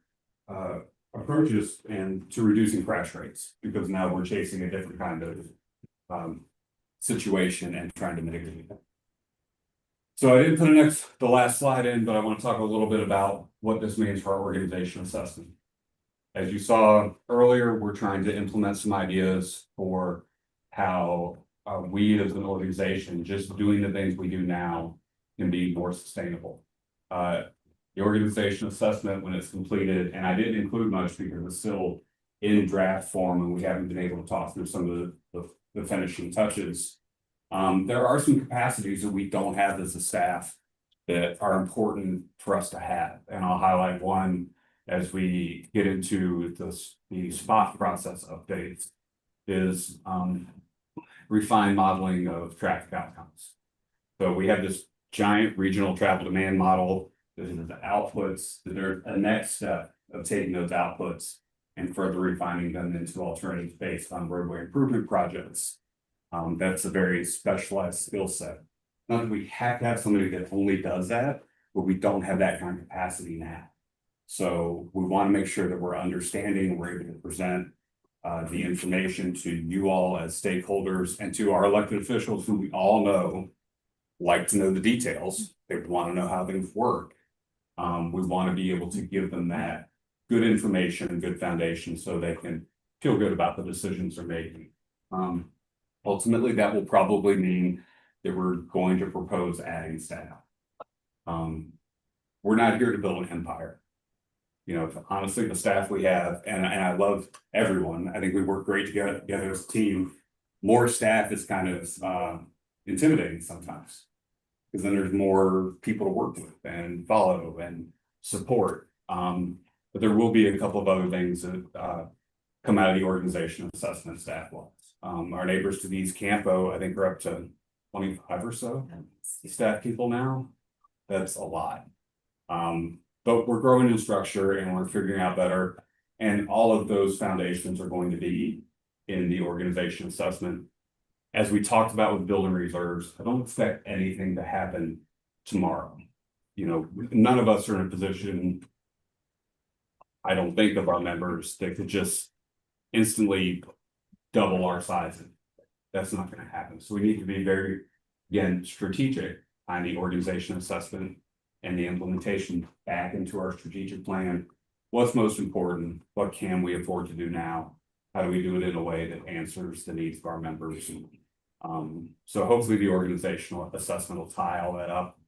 approaches and to reducing crash rates, because now we're chasing a different kind of situation and trying to mitigate it. So I didn't put the last slide in, but I want to talk a little bit about what this means for our organization assessment. As you saw earlier, we're trying to implement some ideas for how we as an organization, just doing the things we do now, can be more sustainable. The organization assessment, when it's completed, and I didn't include much because it's still in draft form and we haven't been able to talk through some of the finishing touches. There are some capacities that we don't have as a staff that are important for us to have. And I'll highlight one as we get into the spot process updates is refined modeling of traffic outcomes. So we have this giant regional travel demand model. This is the outputs. There's a next step of taking those outputs and further refining them into alternatives based on roadway improvement projects. That's a very specialized skill set. Not that we have to have somebody that only does that, but we don't have that kind of capacity now. So we want to make sure that we're understanding, we're able to present the information to you all as stakeholders and to our elected officials, who we all know like to know the details. They want to know how things work. We want to be able to give them that good information and good foundation so they can feel good about the decisions they're making. Ultimately, that will probably mean that we're going to propose adding staff. We're not here to build an empire. You know, honestly, the staff we have, and I love everyone. I think we work great together as a team. More staff is kind of intimidating sometimes, because then there's more people to work with and follow and support. But there will be a couple of other things that come out of the organization assessment staff wise. Our neighbors to the East Campo, I think we're up to 25 or so staff people now. That's a lot. But we're growing in structure and we're figuring out better. And all of those foundations are going to be in the organization assessment. As we talked about with building reserves, I don't expect anything to happen tomorrow. You know, none of us are in a position, I don't think, of our members that could just instantly double our size. That's not going to happen. So we need to be very, again, strategic on the organization assessment and the implementation back into our strategic plan. What's most important? What can we afford to do now? How do we do it in a way that answers the needs of our members? So hopefully the organizational assessment will tie all that up.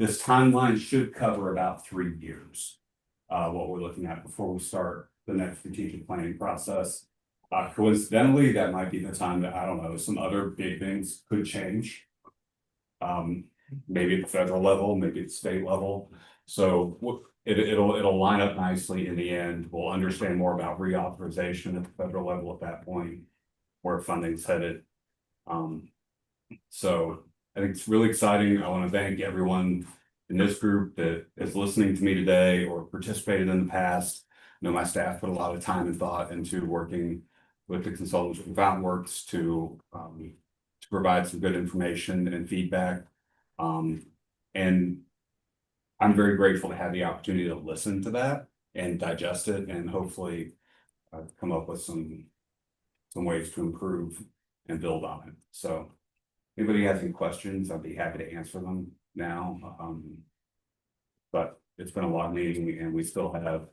this timeline should cover about 3 years. What we're looking at before we start the next strategic planning process. Coincidentally, that might be the time that, I don't know, some other big things could change. Maybe at the federal level, maybe at the state level. So it'll line up nicely in the end. We'll understand more about reauthorization at the federal level at that point, where funding's headed. So I think it's really exciting. I want to thank everyone in this group that is listening to me today or participated in the past. I know my staff put a lot of time and thought into working with the consultants from FountainWorks to provide some good information and feedback. And I'm very grateful to have the opportunity to listen to that and digest it and hopefully come up with some ways to improve and build on it. So if anybody has any questions, I'd be happy to answer them now. But it's been a long meeting and we still have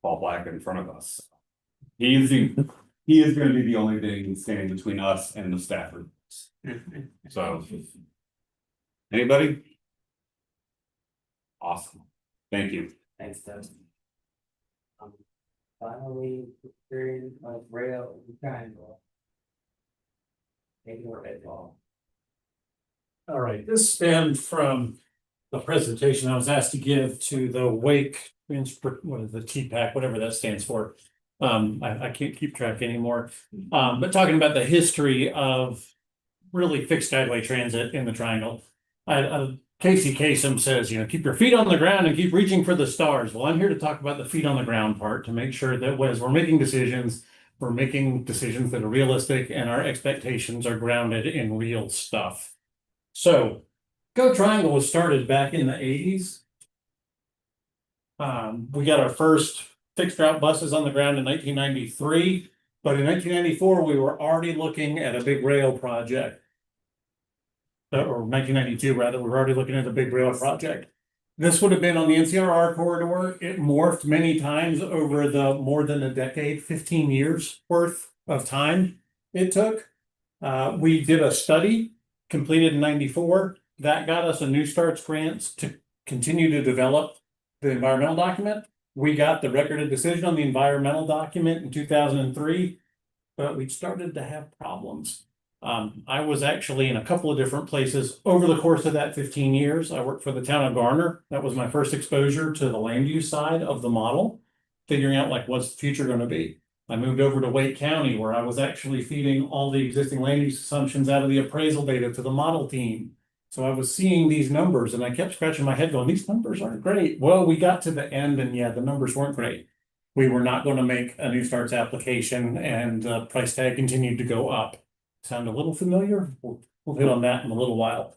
Paul Black in front of us. He is going to be the only thing standing between us and the Stafford. So anybody? Awesome. Thank you. Thanks, Doug. Finally, period of rail triangle. Maybe we're at all. All right, this stemmed from the presentation I was asked to give to the Wake, what is the TPAC, whatever that stands for. I can't keep track anymore. But talking about the history of really fixed guideway transit in the triangle. Casey Kasem says, keep your feet on the ground and keep reaching for the stars. Well, I'm here to talk about the feet on the ground part to make sure that as we're making decisions that are realistic and our expectations are grounded in real stuff. So Go Triangle was started back in the 80s. We got our first fixed route buses on the ground in 1993, but in 1994, we were already looking at a big rail project. Or 1992, rather, we were already looking at a big rail project. This would have been on the NCRR corridor. It morphed many times over the more than a decade, 15 years worth of time it took. We did a study completed in 94 that got us a New Starts grants to continue to develop the environmental document. We got the record of decision on the environmental document in 2003, but we started to have problems. I was actually in a couple of different places over the course of that 15 years. I worked for the town of Garner. That was my first exposure to the land use side of the model, figuring out what's the future going to be. I moved over to Wake County where I was actually feeding all the existing land use assumptions out of the appraisal data to the model team. So I was seeing these numbers and I kept scratching my head going, these numbers aren't great. Well, we got to the end and yeah, the numbers weren't great. We were not going to make a New Starts application and the price tag continued to go up. Sound a little familiar? We'll hit on that in a little while.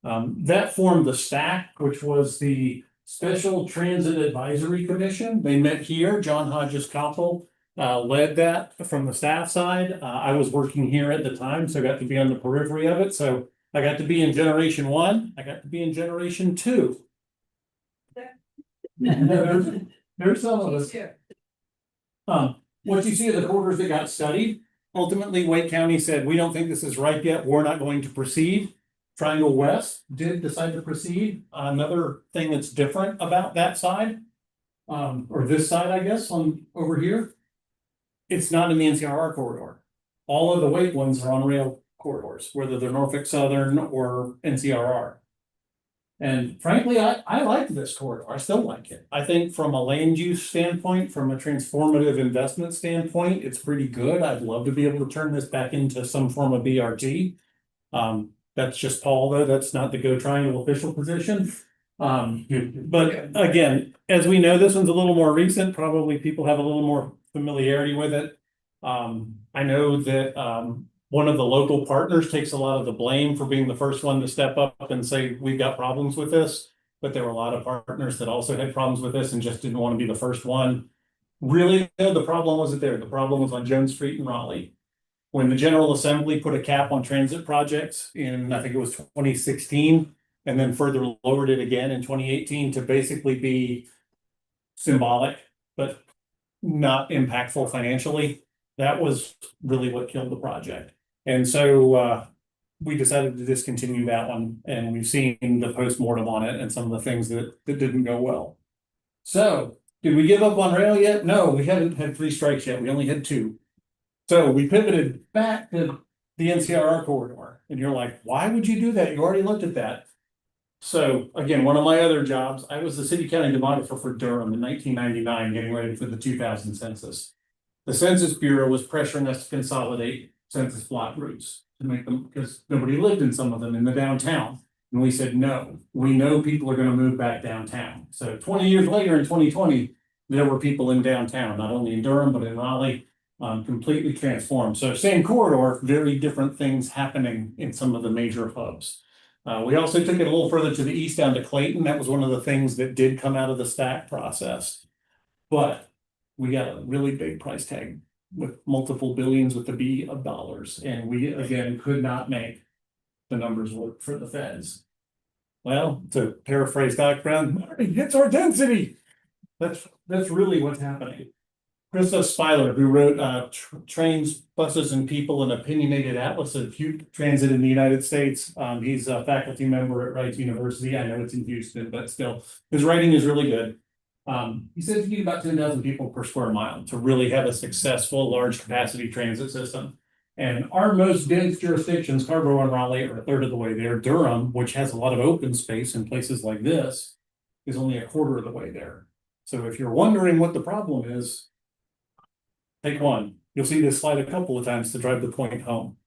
That formed the STAC, which was the Special Transit Advisory Commission. They met here. John Hodges Koppel led that from the staff side. I was working here at the time, so I got to be on the periphery of it. So I got to be in generation 1. I got to be in generation 2. There's some of us. What you see are the corridors that got studied. Ultimately, Wake County said, we don't think this is ripe yet. We're not going to proceed. Triangle West did decide to proceed. Another thing that's different about that side, or this side, I guess, over here, it's not in the NCRR corridor. All of the Wake ones are on rail corridors, whether they're Norfolk Southern or NCRR. And frankly, I like this corridor. I still like it. I think from a land use standpoint, from a transformative investment standpoint, it's pretty good. I'd love to be able to turn this back into some form of BRT. That's just Paul, though. That's not the Go Triangle official position. But again, as we know, this one's a little more recent. Probably people have a little more familiarity with it. I know that one of the local partners takes a lot of the blame for being the first one to step up and say, we've got problems with this. But there were a lot of partners that also had problems with this and just didn't want to be the first one. Really, though, the problem wasn't there. The problem was on Jones Street in Raleigh. When the General Assembly put a cap on transit projects in, I think it was 2016, and then further lowered it again in 2018 to basically be symbolic, but not impactful financially. That was really what killed the project. And so we decided to discontinue that one, and we've seen the postmortem on it and some of the things that didn't go well. So, did we give up on rail yet? No, we haven't had 3 strikes yet, we only had 2. So we pivoted back to the NCRR corridor, and you're like, why would you do that? You already looked at that. So again, one of my other jobs, I was the city county demographer for Durham in 1999, getting ready for the 2000 census. The Census Bureau was pressuring us to consolidate census block routes to make them, because nobody lived in some of them in the downtown. And we said, no, we know people are gonna move back downtown. So 20 years later in 2020, there were people in downtown, not only in Durham, but in Raleigh, completely transformed. So same corridor, very different things happening in some of the major hubs. We also took it a little further to the east down to Clayton. That was one of the things that did come out of the stack process. But we got a really big price tag with multiple billions with the B of dollars. And we, again, could not make the numbers work for the feds. Well, to paraphrase Doc Brown, it hits our density. That's really what's happening. Christoph Speiler, who wrote Trains, Buses, and People, an opinionated atlas of transit in the United States. He's a faculty member at Rice University. I know it's in Houston, but still, his writing is really good. He says you need about 10,000 people per square mile to really have a successful large capacity transit system. And our most dense jurisdictions, Scarborough and Raleigh, are 1/3 of the way there. Durham, which has a lot of open space in places like this, is only 1/4 of the way there. So if you're wondering what the problem is, take one. You'll see this slide a couple of times to drive the point home.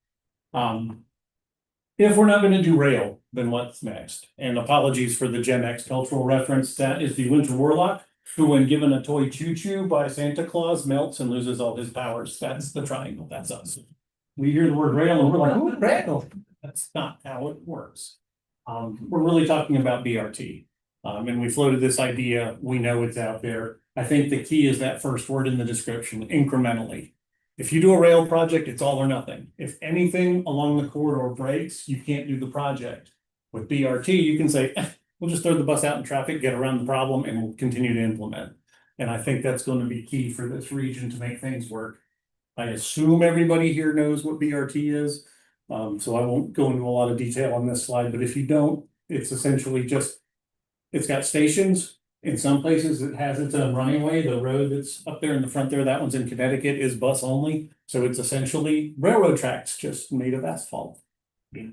If we're not going to do rail, then what's next? And apologies for the Gen X cultural reference. That is the Winter Warlock, who, when given a toy choo-choo by Santa Claus, melts and loses all his powers. That's the triangle. That's us. We hear the word rail and we're like, oh, rail. That's not how it works. We're really talking about BRT. And we floated this idea. We know it's out there. I think the key is that first word in the description, incrementally. If you do a rail project, it's all or nothing. If anything along the corridor breaks, you can't do the project. With BRT, you can say, we'll just throw the bus out in traffic, get around the problem, and we'll continue to implement. And I think that's going to be key for this region to make things work. I assume everybody here knows what BRT is. So I won't go into a lot of detail on this slide, but if you don't, it's essentially just, it's got stations. In some places, it has its own running way. The road that's up there in the front there, that one's in Connecticut, is bus only. So it's essentially railroad tracks just made of asphalt. I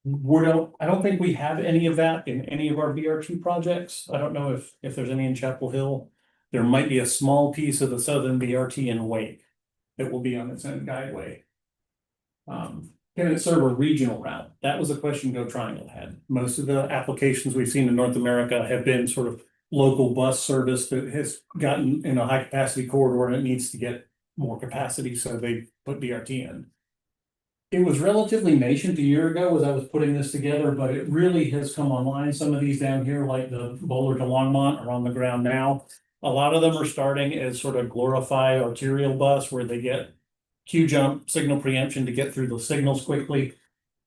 don't think we have any of that in any of our BRT projects. I don't know if there's any in Chapel Hill. There might be a small piece of the Southern BRT in Wake that will be on its own guideway. Can it serve a regional route? That was a question Go Triangle had. Most of the applications we've seen in North America have been sort of local bus service that has gotten in a high capacity corridor and it needs to get more capacity, so they put BRT in. It was relatively nascent a year ago as I was putting this together, but it really has come online. Some of these down here, like the Bowler to Longmont, are on the ground now. A lot of them are starting as sort of glorified arterial bus where they get queue jump, signal preemption to get through the signals quickly.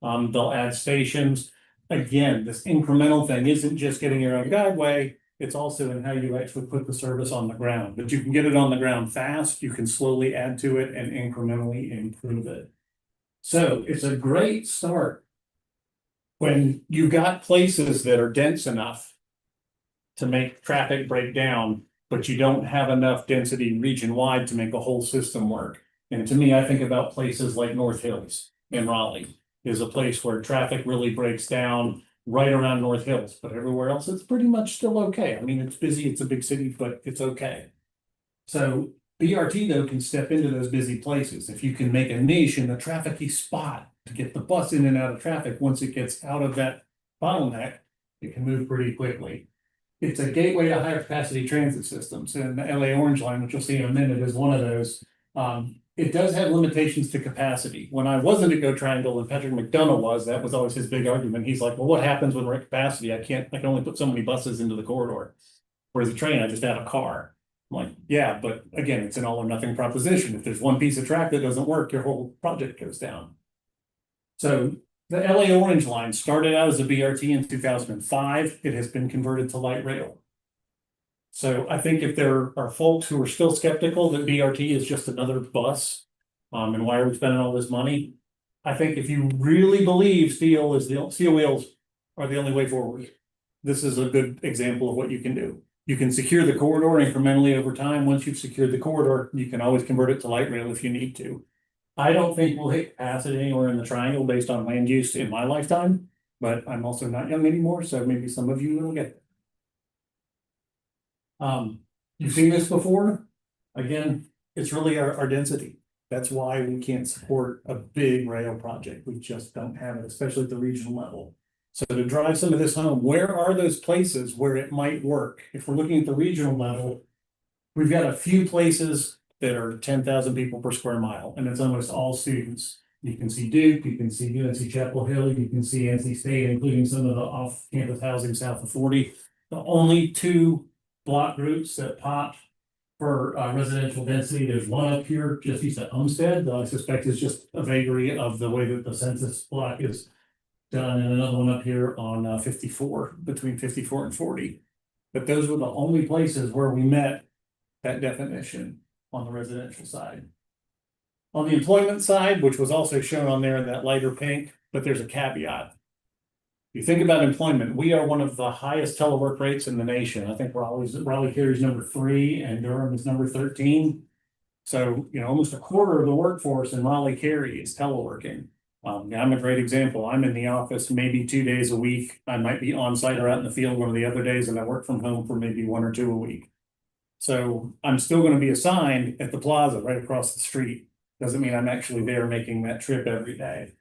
They'll add stations. Again, this incremental thing isn't just getting your own guideway, it's also in how you actually put the service on the ground. But you can get it on the ground fast, you can slowly add to it and incrementally improve it. So it's a great start when you've got places that are dense enough to make traffic break down, but you don't have enough density region-wide to make a whole system work. And to me, I think about places like North Hills in Raleigh is a place where traffic really breaks down right around North Hills, but everywhere else, it's pretty much still okay. I mean, it's busy, it's a big city, but it's okay. So BRT though can step into those busy places. If you can make a niche in a trafficy spot to get the bus in and out of traffic, once it gets out of that bottleneck, it can move pretty quickly. It's a gateway to higher capacity transit systems, and the LA Orange Line, which you'll see in a minute, is one of those. It does have limitations to capacity. When I wasn't at Go Triangle and Patrick McDonough was, that was always his big argument. He's like, well, what happens when we're at capacity? I can only put so many buses into the corridor. Whereas a train, I just add a car. I'm like, yeah, but again, it's an all or nothing proposition. If there's one piece of track that doesn't work, your whole project goes down. So the LA Orange Line started out as a BRT in 2005. It has been converted to light rail. So I think if there are folks who are still skeptical that BRT is just another bus, and why are we spending all this money? I think if you really believe steel wheels are the only way forward, this is a good example of what you can do. You can secure the corridor incrementally over time. Once you've secured the corridor, you can always convert it to light rail if you need to. I don't think we'll hit capacity anywhere in the triangle based on land use in my lifetime, but I'm also not young anymore, so maybe some of you will get there. You've seen this before. Again, it's really our density. That's why we can't support a big rail project. We just don't have it, especially at the regional level. So to drive some of this home, where are those places where it might work? If we're looking at the regional level, we've got a few places that are 10,000 people per square mile, and it's almost all students. You can see Duke, you can see UNC Chapel Hill, you can see NC State, including some of the off-campus housing south of 40. The only two block groups that popped for residential density, there's one up here just east of Homestead that I suspect is just a vagary of the way that the census block is done, and another one up here on 54, between 54 and 40. But those were the only places where we met that definition on the residential side. On the employment side, which was also shown on there in that lighter pink, but there's a caveat. You think about employment, we are one of the highest telework rates in the nation. I think Raleigh carries number 3 and Durham is number 13. So, almost a quarter of the workforce in Raleigh Cary is teleworking. I'm a great example. I'm in the office maybe 2 days a week. I might be on site or out in the field one of the other days, and I work from home for maybe 1 or 2 a week. So I'm still going to be assigned at the plaza right across the street. Doesn't mean I'm actually there making that trip every day.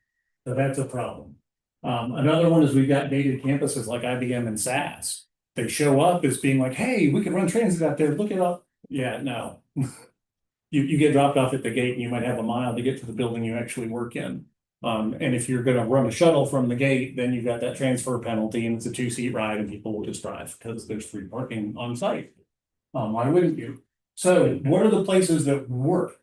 So that's a problem. Another one is we've got dated campuses like IBM and SAS. They show up as being like, hey, we can run transit out there, look it up. Yeah, no. You get dropped off at the gate and you might have a mile to get to the building you actually work in. And if you're gonna run a shuttle from the gate, then you've got that transfer penalty and it's a 2-seat ride and people will just drive because there's free parking on site. Why wouldn't you? So what are the places that work?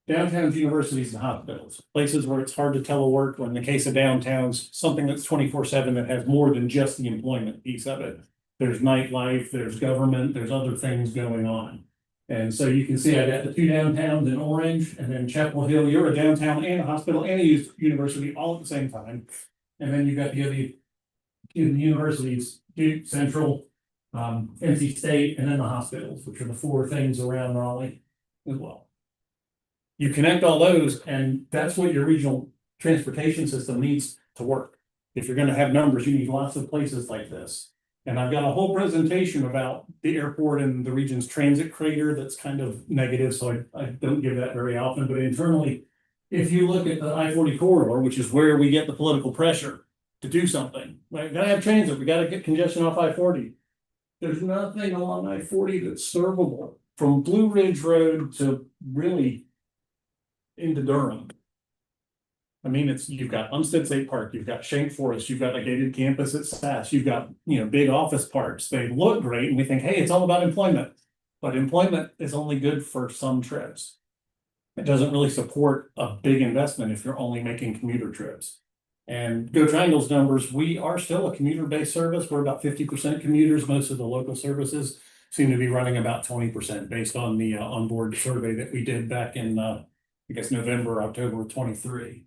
Downtowns, universities, and hospitals, places where it's hard to telework, or in the case of downtowns, something that's 24/7 that has more than just the employment piece of it. There's nightlife, there's government, there's other things going on. And so you can see I got the 2 downtowns in orange, and then Chapel Hill, you're a downtown and a hospital and a university all at the same time. And then you've got the other universities, Duke, Central, NC State, and then the hospitals, which are the 4 things around Raleigh as well. You connect all those, and that's what your regional transportation system needs to work. If you're going to have numbers, you need lots of places like this. And I've got a whole presentation about the airport and the region's transit crater that's kind of negative, so I don't give that very often. But internally, if you look at the I-40 corridor, which is where we get the political pressure to do something, we gotta have transit, we gotta get congestion off I-40. There's nothing along I-40 that's servable from Blue Ridge Road to really into Durham. I mean, you've got Umstead State Park, you've got Shank Forest, you've got a gated campus at SAS, you've got, big office parks. They look great and we think, hey, it's all about employment. But employment is only good for some trips. It doesn't really support a big investment if you're only making commuter trips. And Go Triangle's numbers, we are still a commuter-based service. We're about 50% commuters. Most of the local services seem to be running about 20% based on the onboard survey that we did back in November, October of 23.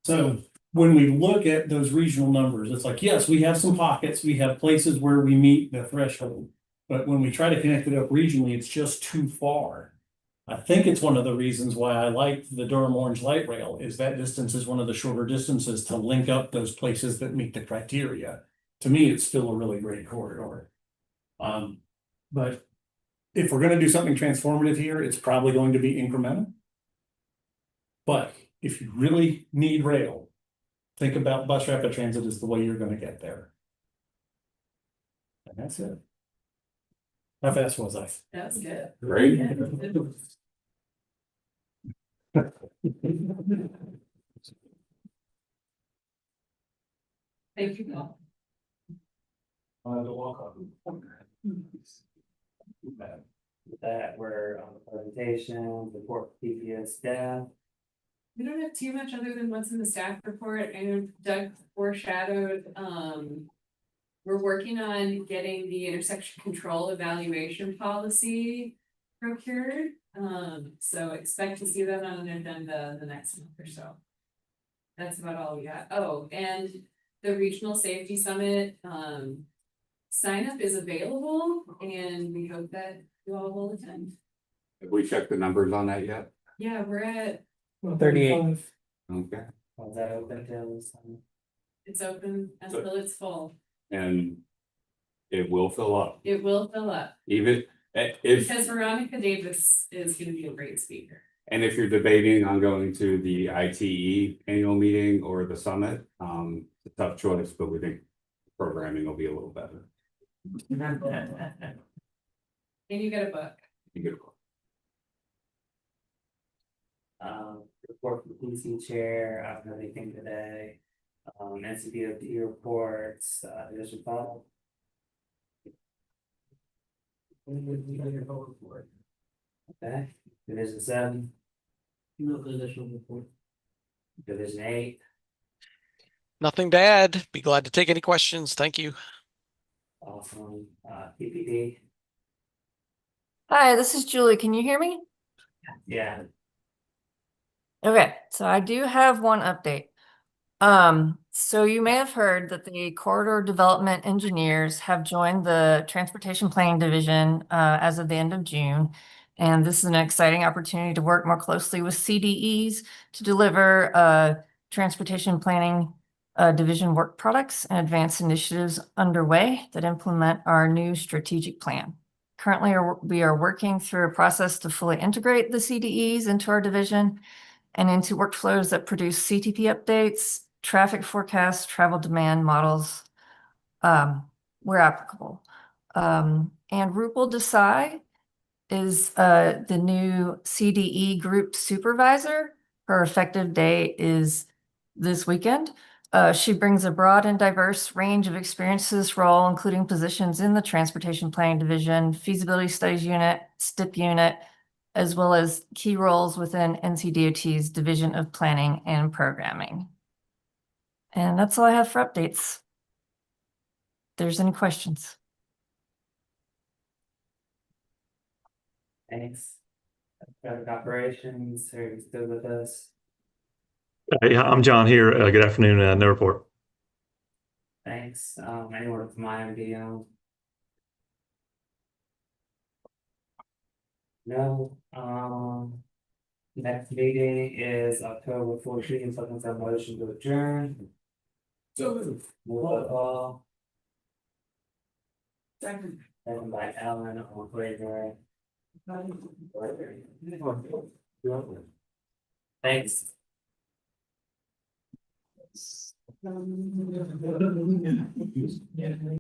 So when we look at those regional numbers, it's like, yes, we have some pockets, we have places where we meet the threshold, but when we try to connect it up regionally, it's just too far. I think it's one of the reasons why I like the Durham Orange Light Rail is that distance is one of the shorter distances to link up those places that meet the criteria. To me, it's still a really great corridor. But if we're going to do something transformative here, it's probably going to be incremental. But if you really need rail, think about bus rapid transit as the way you're going to get there. And that's it. How fast was I? That's good. Great. Thank you all. That we're on the presentation, report for TPO staff. We don't have too much other than what's in the staff report. I know Doug foreshadowed, we're working on getting the intersection control evaluation policy procured. So expect to see that on an agenda the next month or so. That's about all we got. Oh, and the Regional Safety Summit, sign up is available and we hope that you all will attend. Have we checked the numbers on that yet? Yeah, we're at, 38. Okay, Was that open till some? it's open until it's full. and it will fill up, It will fill up even if, because Veronica Davis is gonna be a great speaker. and if you're debating on going to the ITE annual meeting or the summit, it's a tough choice, but we think programming will be a little better. And you get a book. You get a call. Report from the PC chair, I don't have anything today. NCDOT reports, division 5. Okay, division 7. No additional report. Division 8. Nothing to add. Be glad to take any questions. Thank you. Awesome, PPD. Hi, this is Julie. Can you hear me? Yeah. Okay, so I do have one update. So you may have heard that the corridor development engineers have joined the Transportation Planning Division as of the end of June. And this is an exciting opportunity to work more closely with CDEs to deliver transportation planning division work products and advanced initiatives underway that implement our new strategic plan. Currently, we are working through a process to fully integrate the CDEs into our division and into workflows that produce CTP updates, traffic forecasts, travel demand models, where applicable. And Rupal Desai is the new CDE group supervisor. Her effective date is this weekend. She brings a broad and diverse range of experience to this role, including positions in the Transportation Planning Division, Feasibility Studies Unit, STIP Unit, as well as key roles within NCDOT's Division of Planning and Programming. And that's all I have for updates. If there's any questions. Thanks. Traffic operations, are you still with us? Yeah, I'm John here. Good afternoon, no report. Thanks. Anyone from IMDO? No. Next meeting is October 14th, looking for a motion to adjourn. Move all. Second by Ellen, on favor. Thanks. Yeah.